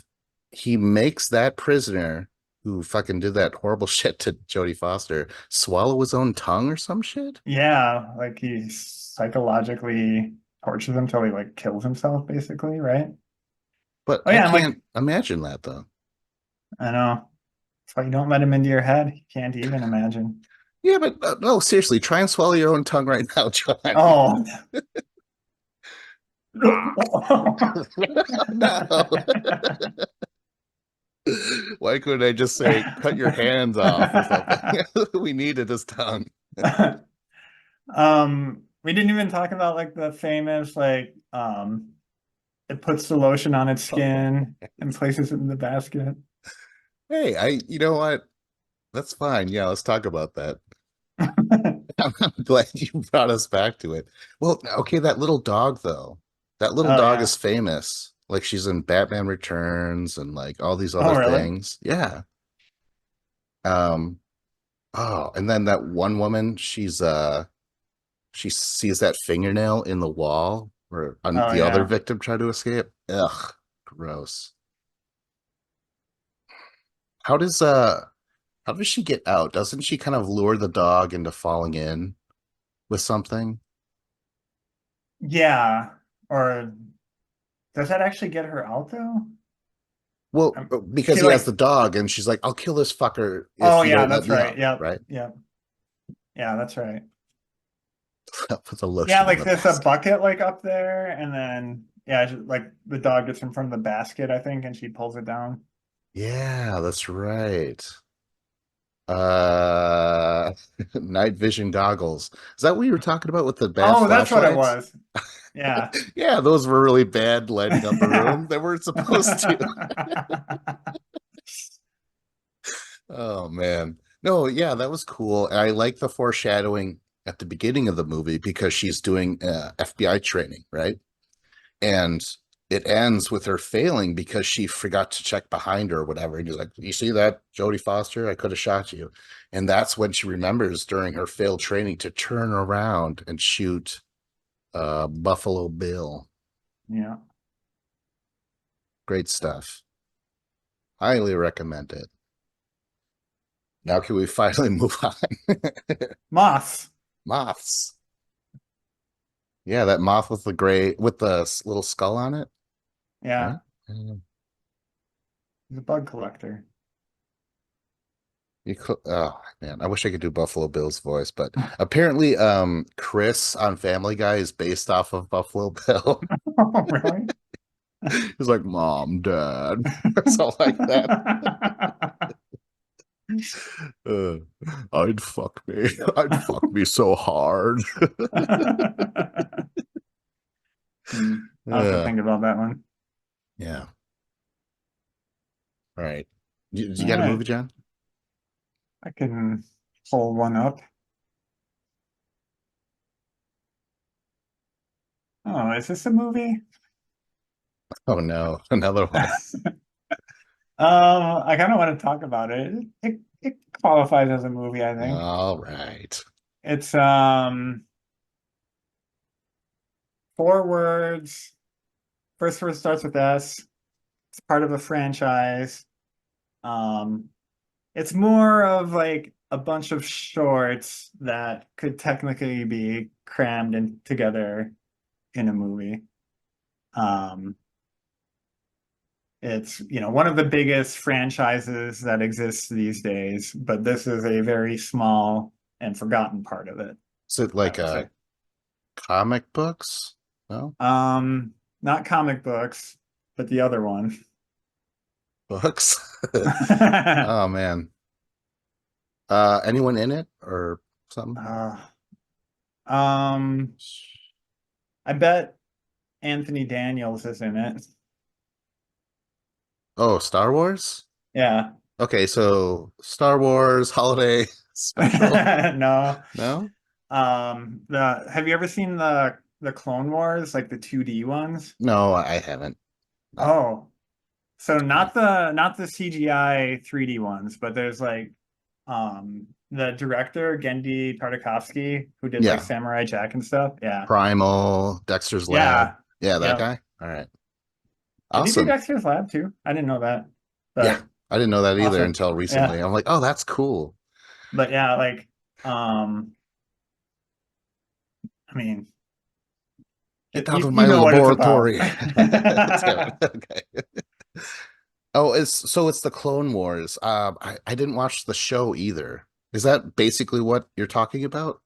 he makes that prisoner who fucking did that horrible shit to Jodie Foster swallow his own tongue or some shit. Yeah, like he psychologically tortures him until he like kills himself, basically, right? But Oh I yeah, I'm like, can't imagine that though. I know. That's why you don't let him into your head. You can't even imagine. Yeah, but no, seriously, try and swallow your own tongue right now, John. Oh. No. Why couldn't I just say cut your hands off or something? We needed his tongue. We didn't even talk about like the famous it puts the lotion on its skin and places it in the basket. Hey, you know what? That's fine. Yeah, let's talk about that. I'm glad you brought us back to it. Well, okay, that little dog though. That little Oh dog yeah. is famous. Like she's in Batman Returns and like all these Oh other really? things. Yeah. Um, oh, and then that one woman, she sees that fingernail in the wall where Oh the other yeah. victim tried to escape. Ugh, gross. How does how does she get out? Doesn't she kind of lure the dog into falling in with something? Yeah. Or does that actually get her out though? Well, because She he has like the dog, and she's like, "I'll kill this fucker oh if you yeah, don't let that's me right. out." Yep. Right? Yep. Yeah, that's right. Put the Yeah, lotion in like the there's a basket. bucket like up there, and then yeah, like the dog gets in front of the basket, I think, and she pulls it down. Yeah, that's right. Uh, night vision goggles. Is that what you were talking about with the bad Oh, that's what it flashlights? was. Yeah. Yeah, those were really bad lighting up a room. They weren't supposed to. Oh man. No, yeah, that was cool. And I like the foreshadowing at the beginning of the movie because she's doing FBI training, right? And it ends with her failing because she forgot to check behind her or whatever. And he's like, "You see that, Jodie Foster? I could have shot you." And that's when she remembers during her failed training to turn around and shoot Buffalo Bill. Yeah. Great stuff. Highly recommend it. Now can we finally move on? Moths. Moths. Yeah, that moth with the gray with the little skull on it, Yeah. right? Mm. He's a bug collector. Oh man, I wish I could do Buffalo Bill's voice, but apparently Chris on Family Guy is based off of Buffalo Bill. Oh, really? He's like, "Mom, Dad," or something like that. Uh, I'd fuck me. I'd fuck me so hard. Hmm. I'll have to uh, think about that one. yeah. All right. You All got a right. movie, John? I can pull one up. Oh, is this a movie? Oh no, another one. I kind of want to talk about it. It qualifies as a movie, I think. All right. It's four words. First word starts with S. It's part of a franchise. Um, it's more of like a bunch of shorts that could technically be crammed in together in a movie. Um, it's, one of the biggest franchises that exists these days, but this is a very small and forgotten part of it, Is it I like would say. comic books? No? Not comic books, but the other one. Books? Oh man. Anyone in it or something? Uh, um, I bet Anthony Daniels is in it. Oh, Star Wars? Yeah. Okay, so Star Wars holiday special. No. No? The have you ever seen the Clone Wars, like the 2D ones? No, I haven't. No. Oh, so not the CGI 3D ones, but there's like the director Gendy Tartakovsky who did like Yeah. Samurai Jack and stuff. Yeah. Primal, Dexter's Lab. Yeah. Yeah, that Yep. guy. All right. Did he do Awesome. Dexter's Lab too? I didn't know that. Yeah. But I didn't know that either awesome. until recently. Yeah. I'm like, oh, that's cool. But yeah, like um I mean Get down you to you my know what it's about. laboratory. Damn it. Okay. Oh, it's the Clone Wars. I didn't watch the show either. Is that basically what you're talking about? Was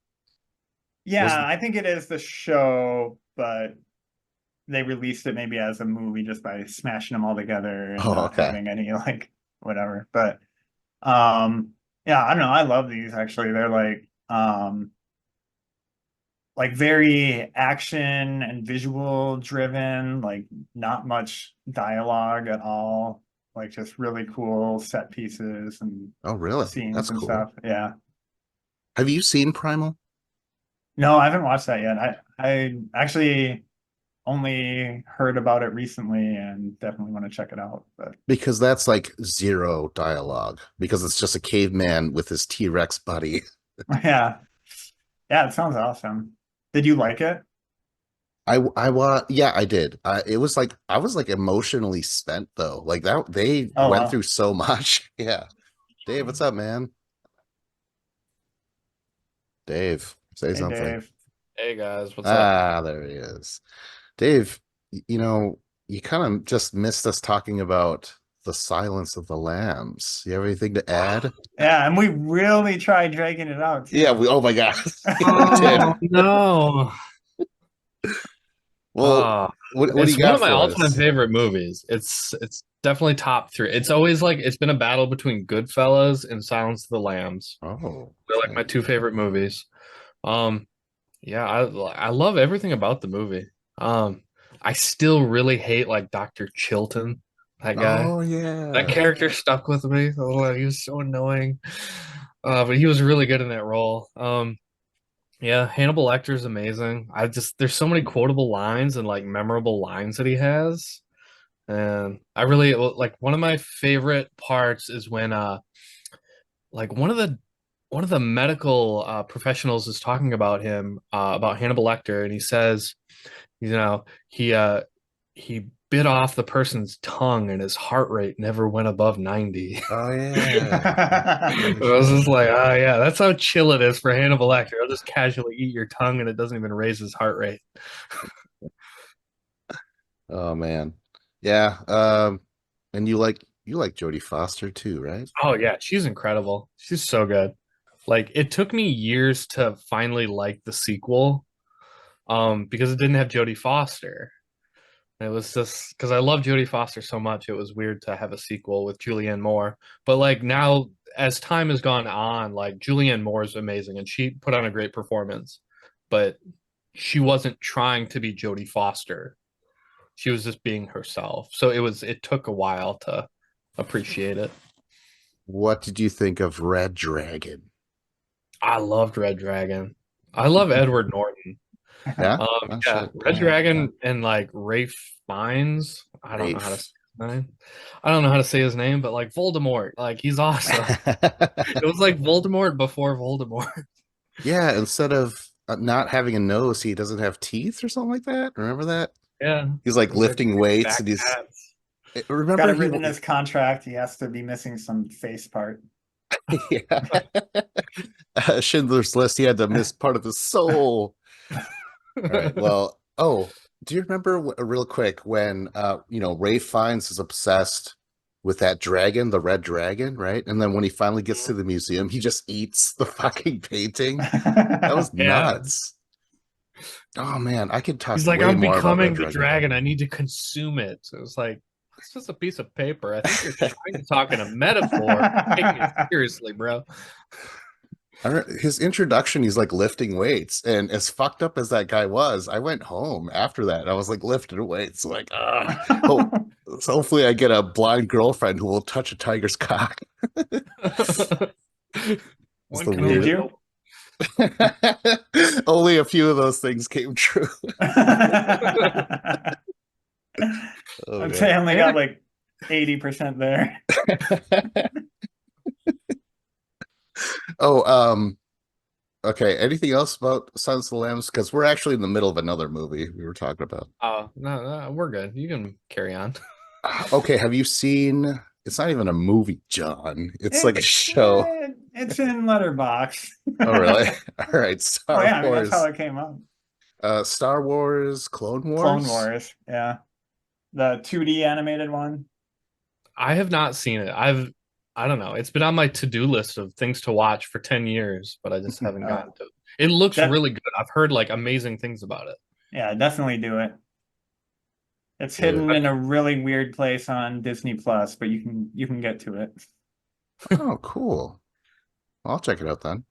Yeah, I think it is the show, but they released it maybe as a movie just by smashing them all together and Oh, not okay. having any like whatever. But yeah, I don't know. I love these actually. They're like very action and visual driven, like not much dialogue at all. Like just really cool set pieces and Oh, really? scenes That's and cool. stuff. Yeah. Have you seen Primal? No, I haven't watched that yet. I actually only heard about it recently and definitely want to check it out. But Because that's like zero dialogue because it's just a caveman with his T-Rex buddy. yeah, yeah, it sounds awesome. Did you like it? Yeah, I did. It was like I was like emotionally spent though. Like that they Oh went wow. through so much. Yeah. Dave, what's up, man? Dave, say Hey something. Dave. Hey guys, what's up? Ah, there he is. Dave, you know, you kind of just missed us talking about The Silence of the Lambs. You have anything to add? Yeah, and we really tried dragging it out Yeah, too. we oh my god. We Oh did. no. Well, Oh, what do you it's one got of my for all-time us? favorite movies. It's definitely top three. It's always like it's been a battle between Goodfellas and Silence of the Lambs. Oh, They're like my okay. two favorite movies. Um, yeah, I love everything about the movie. Um, I still really hate like Dr. Chilton, that guy. Oh That yeah. character stuck with me. Oh, he was so annoying. But he was really good in that role. Yeah, Hannibal Lecter is amazing. There's so many quotable lines and like memorable lines that he has. And I really like one of my favorite parts is when like one of the medical professionals is talking about him about Hannibal Lecter, and he says, you know, he bit off the person's tongue and his heart rate never went above 90. Oh yeah. I Holy was shit. just like, oh yeah, that's how chill it is for Hannibal Lecter. He'll just casually eat your tongue and it doesn't even raise his heart rate. Oh man. Yeah. And you like Jodie Foster too, right? Oh yeah, she's incredible. She's so good. Like it took me years to finally like the sequel, because it didn't have Jodie Foster. It was just because I love Jodie Foster so much, it was weird to have a sequel with Julianne Moore. But like now, as time has gone on, like Julianne Moore is amazing and she put on a great performance, but she wasn't trying to be Jodie Foster. She was just being herself. So it took a while to appreciate it. What did you think of Red Dragon? I loved Red Dragon. I love Edward Norton. Yeah? Oh Yeah, shit. Red Yeah. Dragon and like Rafe Fiennes. I don't know how to say Rafe. his name. I don't know how to say his name, but like Voldemort, like he's awesome. It was like Voldemort before Voldemort. Yeah, instead of not having a nose, he doesn't have teeth or something like that. Remember that? Yeah, He's like he's like lifting weights back and he's tats. Got remember it written in his contract. He has to be missing some face part. yeah. Schindler's List, he had to miss part of his soul. All right. Well, oh, do you remember real quick when Ray Fiennes is obsessed with that dragon, the red dragon, right? And then when he finally gets to the museum, he just eats the fucking painting. That was Yeah, nuts. Oh man, I could talk he's like, way I'm more about Red becoming the Dragon. dragon. I need to consume it. So it's like, it's just a piece of paper. I think you're trying to talk in a metaphor. Take it seriously, bro. His introduction, he's like lifting weights, and as fucked up as that guy was, I went home after that. I was like lifting weights, like oh, so hopefully I get a blind girlfriend who will touch a tiger's cock. It's One the can Did only weird. you? hope. Only a few of those things came true. Oh I'd say I only got And like 80% there. oh, okay. Anything else about Silence of the Lambs? Because we're actually in the middle of another movie we were talking about. no, no, we're good. You can carry on. Okay, have you seen? It's not even a movie, John. It's like a It's show. it's in Letterbox. Oh, really? All right. Oh Star yeah, I mean that's how Wars. it came up. Star Wars, Clone Clone Wars. Wars, yeah. The 2D animated one. I have not seen it. I don't know. It's been on my to-do list of things to watch for 10 years, but I just haven't Uh, gotten to it. It looks that really good. I've heard like amazing things about it. yeah, definitely do it. It's Dude. hidden in a really weird place on Disney Plus, but you can get to it. Oh, cool. I'll check it out then.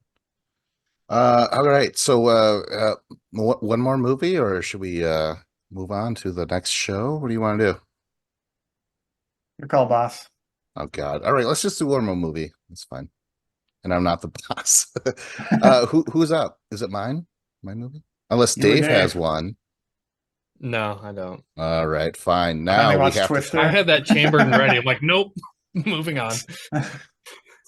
All right. So, one more movie, or should we move on to the next show? What do you want to do? Your call, boss. Oh God. All right, let's just do one more movie. That's fine. And I'm not the boss. Who's up? Is it mine? My movie? Unless You and Dave has Dave. one. No, I don't. All right, fine. Finally Now we watched have to I Twister. had that chambered and ready. I'm like, nope. Moving on.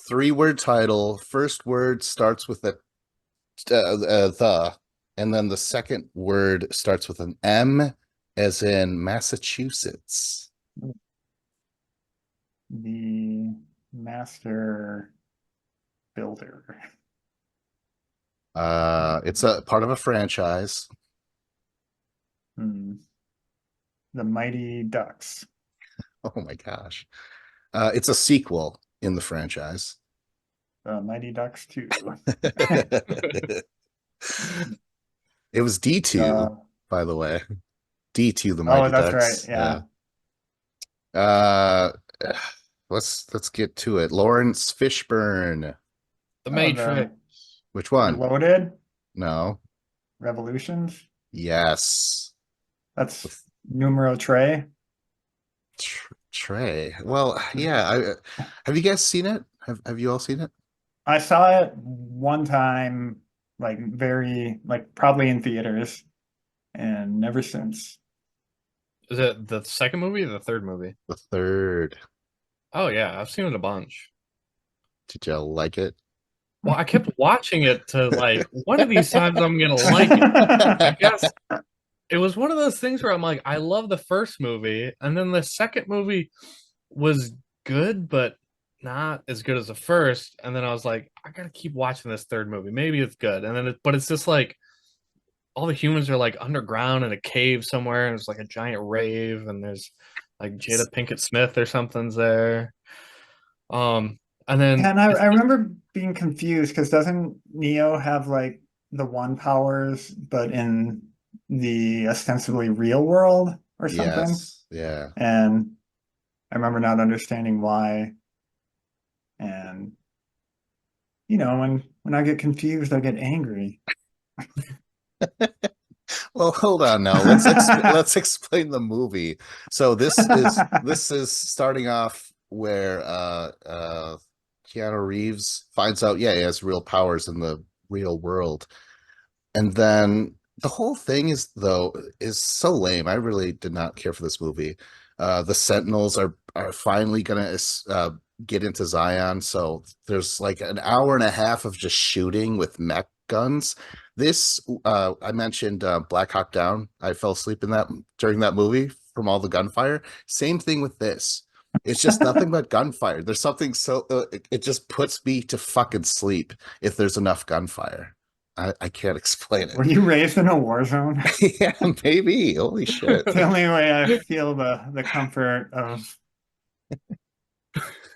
three-word title. First word starts with the, and then the second word starts with an M, as in Massachusetts. The Master Builder. It's a part of a franchise. Hmm. The Mighty Ducks. Oh my gosh. It's a sequel in the franchise. Mighty Ducks 2. It was D2, Uh, by the way. D2, the oh, Mighty that's right. Ducks. Yeah. Uh, let's get to it. Lawrence Fishburne. The Oh, Matrix. the Which one? Reloaded No. Revolutions. Yes. That's numero tre. Trey. Well, yeah. Have you guys seen it? Have you all seen it? I saw it one time, like very, like probably in theaters, and never since. Is it the second movie or the third movie? The third. Oh yeah, I've seen it a bunch. Did you like it? Well, I kept watching it to like one of these times I'm gonna like it. I guess it was one of those things where I'm like, I love the first movie, and then the second movie was good, but not as good as the first. And then I was like, I gotta keep watching this third movie. Maybe it's good. And then but it's just like all the humans are like underground in a cave somewhere, and there's like a giant rave, and there's like Jada Pinkett Smith or something's there. And then And I remember being confused because doesn't Neo have like the one powers, but in the ostensibly real world or something? Yes. Yeah. And I remember not understanding why. And when I get confused, I get angry. Well, hold on now. Let's explain the movie. So this is starting off where Keanu Reeves finds out, yeah, he has real powers in the real world. And then the whole thing is so lame. I really did not care for this movie. The Sentinels are finally gonna get into Zion, so there's like an hour and a half of just shooting with mech guns. This I mentioned Black Hawk Down. I fell asleep in that during that movie from all the gunfire. Same thing with this. It's just nothing but gunfire. There's something so it just puts me to fucking sleep if there's enough gunfire. I can't explain Were it. you raised in a war zone? Yeah, maybe. Holy shit. It's the only way I feel the comfort of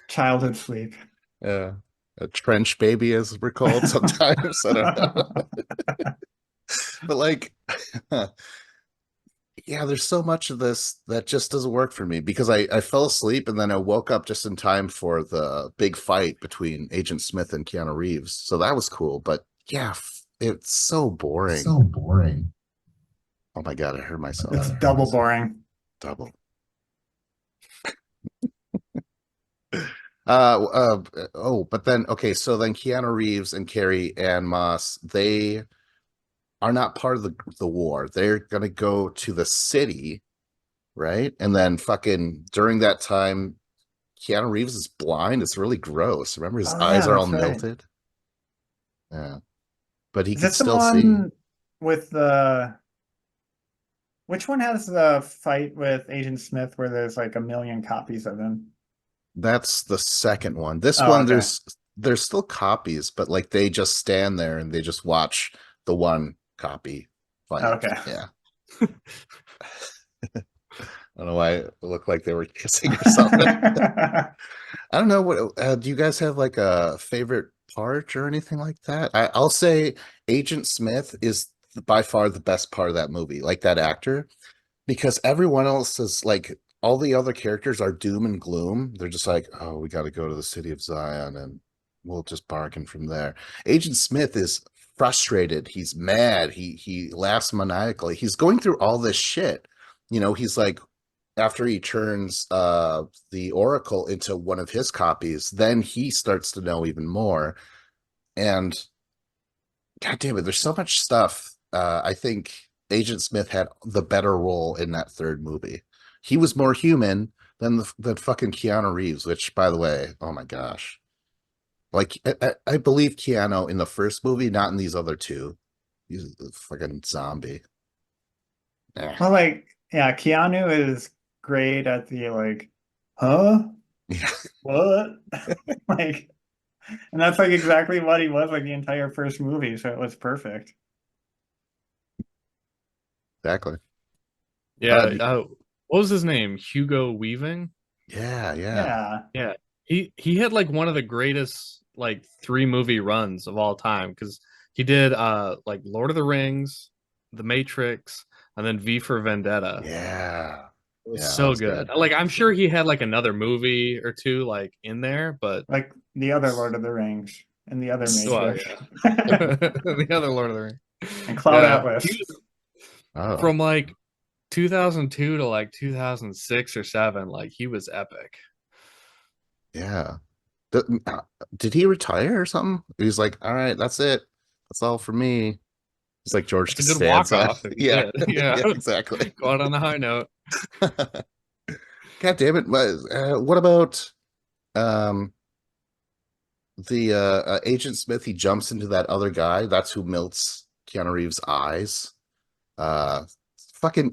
childhood sleep. Yeah. A trench baby, as we're called sometimes. I don't know. But like, yeah, there's so much of this that just doesn't work for me because I fell asleep and then I woke up just in time for the big fight between Agent Smith and Keanu Reeves. So that was cool. But yeah, it's so boring. So boring. Oh my God, I heard myself. It's double boring. Double. But then okay, so then Keanu Reeves and Carrie Ann Moss, they are not part of the war. They're gonna go to the city, right? And then fucking during that time, Keanu Reeves is blind. It's really gross. Remember his Oh eyes yeah, are all that's right. melted? Yeah. But he Is could this the still see. one with the which one has the fight with Agent Smith where there's like a million copies of him? That's the second one. This Oh, one, okay. there's still copies, but like they just stand there and they just watch the one copy fight. Okay. Yeah. I don't know why it looked like they were kissing or something. I don't know what do you guys have like a favorite part or anything like that? I'll say Agent Smith is by far the best part of that movie, like that actor, because everyone else is like all the other characters are doom and gloom. They're just like, oh, we got to go to the city of Zion and we'll just bargain from there. Agent Smith is frustrated. He's mad. He laughs maniacally. He's going through all this shit. He's like after he turns the Oracle into one of his copies, then he starts to know even more. And God damn it, there's so much stuff. I think Agent Smith had the better role in that third movie. He was more human than fucking Keanu Reeves, which, by the way, oh my gosh. Like, I believe Keanu in the first movie, not in these other two. He's a fucking zombie. Eh. Well, like, yeah, Keanu is great at the like, huh? Yeah, What? Like, and that's like exactly what he was like the entire first movie, so it was perfect. exactly. yeah, what was his name? Hugo Weaving? Yeah, yeah. Yeah. Yeah. He had like one of the greatest like 3 movie runs of all time because he did like Lord of the Rings, The Matrix, and then V for Vendetta. Yeah. It was Yeah, that so was good. good. Like I'm sure he had like another movie or two like in there, but Like the other Lord of the Rings and the other well, Matrix. yeah. And The other Lord of the Rings. Cloud Yeah. He Atlas. was Oh, from like 2002 to like 2006 or 7, like he was epic. yeah. Th- uh, Did he retire or something? He's like, all right, that's it. That's all for me. It's like George It's a good walk Costanza. off if he Yeah, did. Yeah. yeah, exactly. Go out on a high note. God damn it. What about um the Agent Smith? He jumps into that other guy. That's who melts Keanu Reeves' eyes. Uh, fucking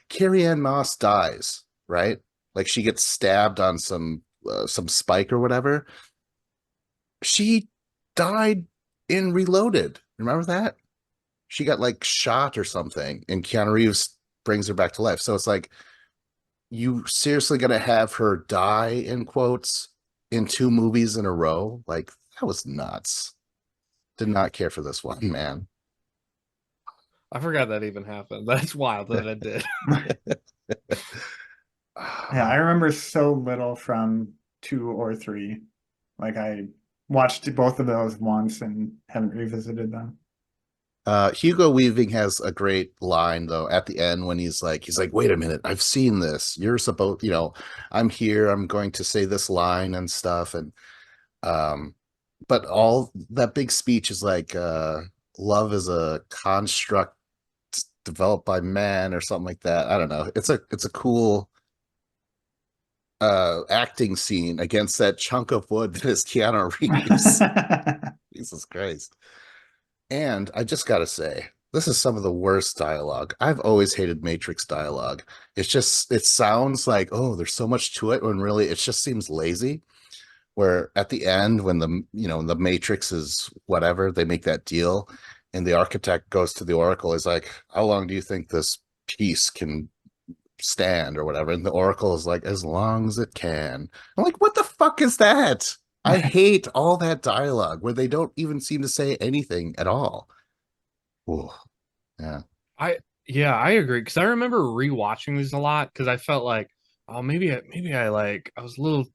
Carrie Ann Moss dies, right? Like she gets stabbed on some spike or whatever. She died in Reloaded. Remember that? She got like shot or something, and Keanu Reeves brings her back to life. So it's like, you seriously gonna have her die in quotes in 2 movies in a row? Like that was nuts. Did not care for this one, man. I forgot that even happened. That's wild that it did. Yeah, I remember so little from 2 or 3. Like I watched both of those once and haven't revisited them. Hugo Weaving has a great line though at the end when he's like, wait a minute, I've seen this. You're supposed, I'm here, I'm going to say this line and stuff. And um, but all that big speech is like, love is a construct developed by man or something like that. I don't know. It's a cool acting scene against that chunk of wood that is Keanu Reeves. Jesus Christ. And I just gotta say, this is some of the worst dialogue. I've always hated Matrix dialogue. It sounds like, oh, there's so much to it, when really it just seems lazy. Where at the end, when the Matrix is whatever, they make that deal, and the architect goes to the Oracle, is like, how long do you think this piece can stand or whatever? And the Oracle is like, as long as it can. I'm like, what the fuck is that? I hate all that dialogue where they don't even seem to say anything at all. Ooh, yeah. I Yeah, I agree because I remember rewatching these a lot because I felt like, oh, maybe I like I was a little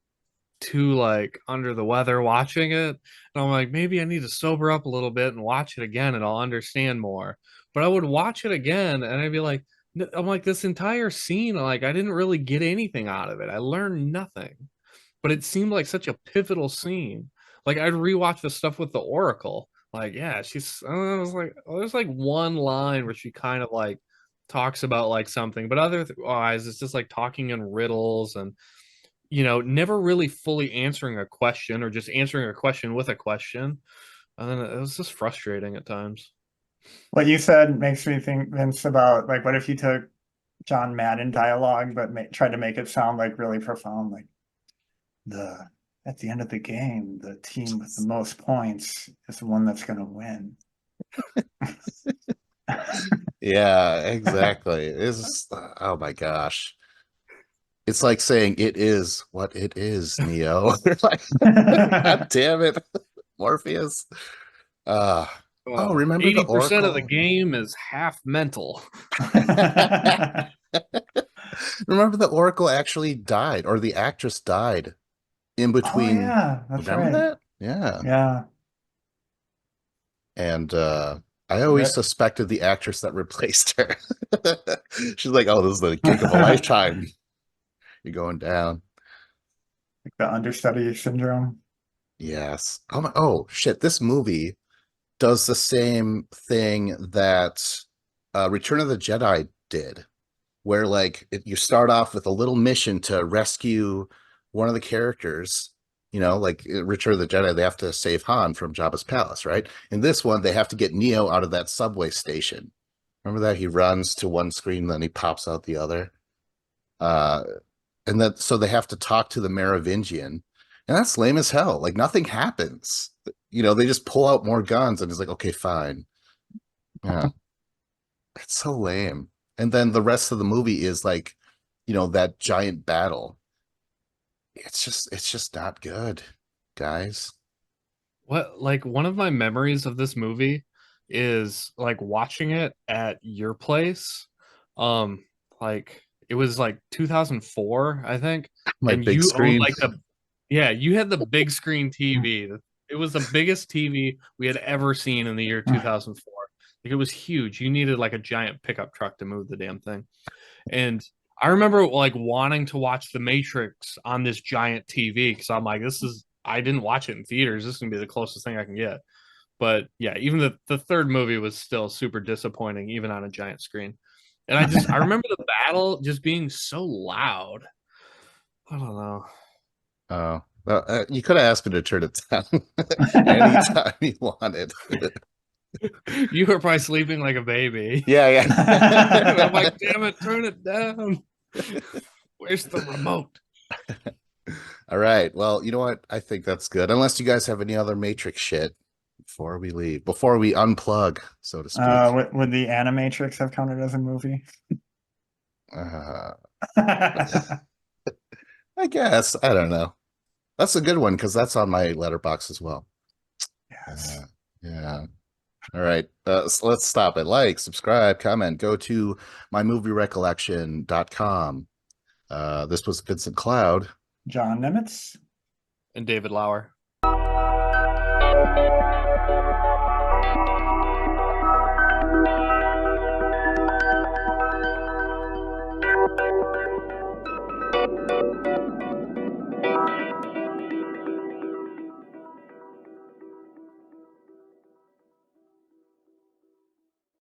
too like under the weather watching it, and I'm like, maybe I need to sober up a little bit and watch it again, and I'll understand more. But I would watch it again, and I'd be like, I'm like, this entire scene, like I didn't really get anything out of it. I learned nothing, but it seemed like such a pivotal scene. Like I'd rewatch the stuff with the Oracle. Like, yeah, I was like, oh, there's like one line where she kind of like talks about like something, but otherwise it's just like talking in riddles and never really fully answering a question or just answering a question with a question. And then it was just frustrating at times. What you said makes me think, Vince, about like what if you took John Madden dialogue but tried to make it sound like really profound, like the at the end of the game, the team with the most points is the one that's going to win. Yeah, exactly. It's oh my gosh. It's like saying it is what it is, Neo. You're like, God damn it, Morpheus. Uh Remember the 80% of the Oracle? game is half mental. Remember the Oracle actually died, or the actress died in Oh between. yeah, that's Remember right. that? Yeah. Yeah. And I always Rip. suspected the actress that replaced her. She's like, oh, this is the gig of a lifetime. You're going down. Like the understudy syndrome. Yes. Oh shit. This movie does the same thing that Return of the Jedi did, where like you start off with a little mission to rescue one of the characters. Like Return of the Jedi, they have to save Han from Jabba's palace, right? In this one, they have to get Neo out of that subway station. Remember that he runs to one screen, then he pops out the other. Uh, and that so they have to talk to the Merovingian, and that's lame as hell. Like nothing happens. They just pull out more guns, and it's like, okay, fine. Yeah, it's so lame. And then the rest of the movie is like, that giant battle. it's just not good, guys. What, like, one of my memories of this movie is like watching it at your place. Um, like it was like 2004, I think, My and big you owned screen. like the yeah, you had the big screen TV. It was the biggest TV we had ever seen in the year 2004. Like it was huge. You needed like a giant pickup truck to move the damn thing. And I remember like wanting to watch The Matrix on this giant TV because I'm like, I didn't watch it in theaters. This is gonna be the closest thing I can get. But yeah, even the third movie was still super disappointing, even on a giant screen. And I remember the battle just being so loud. I don't know. Oh, well, you could have asked me to turn it down anytime you wanted. You were probably sleeping like a baby. Yeah, And I'm like, yeah. damn it, turn it down. Where's the remote? All right. Well, you know what? I think that's good. Unless you guys have any other Matrix shit before we leave, before we unplug, so to speak. Would the Animatrix have counted as a movie? Uh, I guess. I don't know. That's a good one because that's on my letterbox as well. Yes. Yeah. All right. So let's stop it. Like, subscribe, comment, go to mymovierecollection.com. This was Vincent Cloud. John Nimitz. And David Lauer.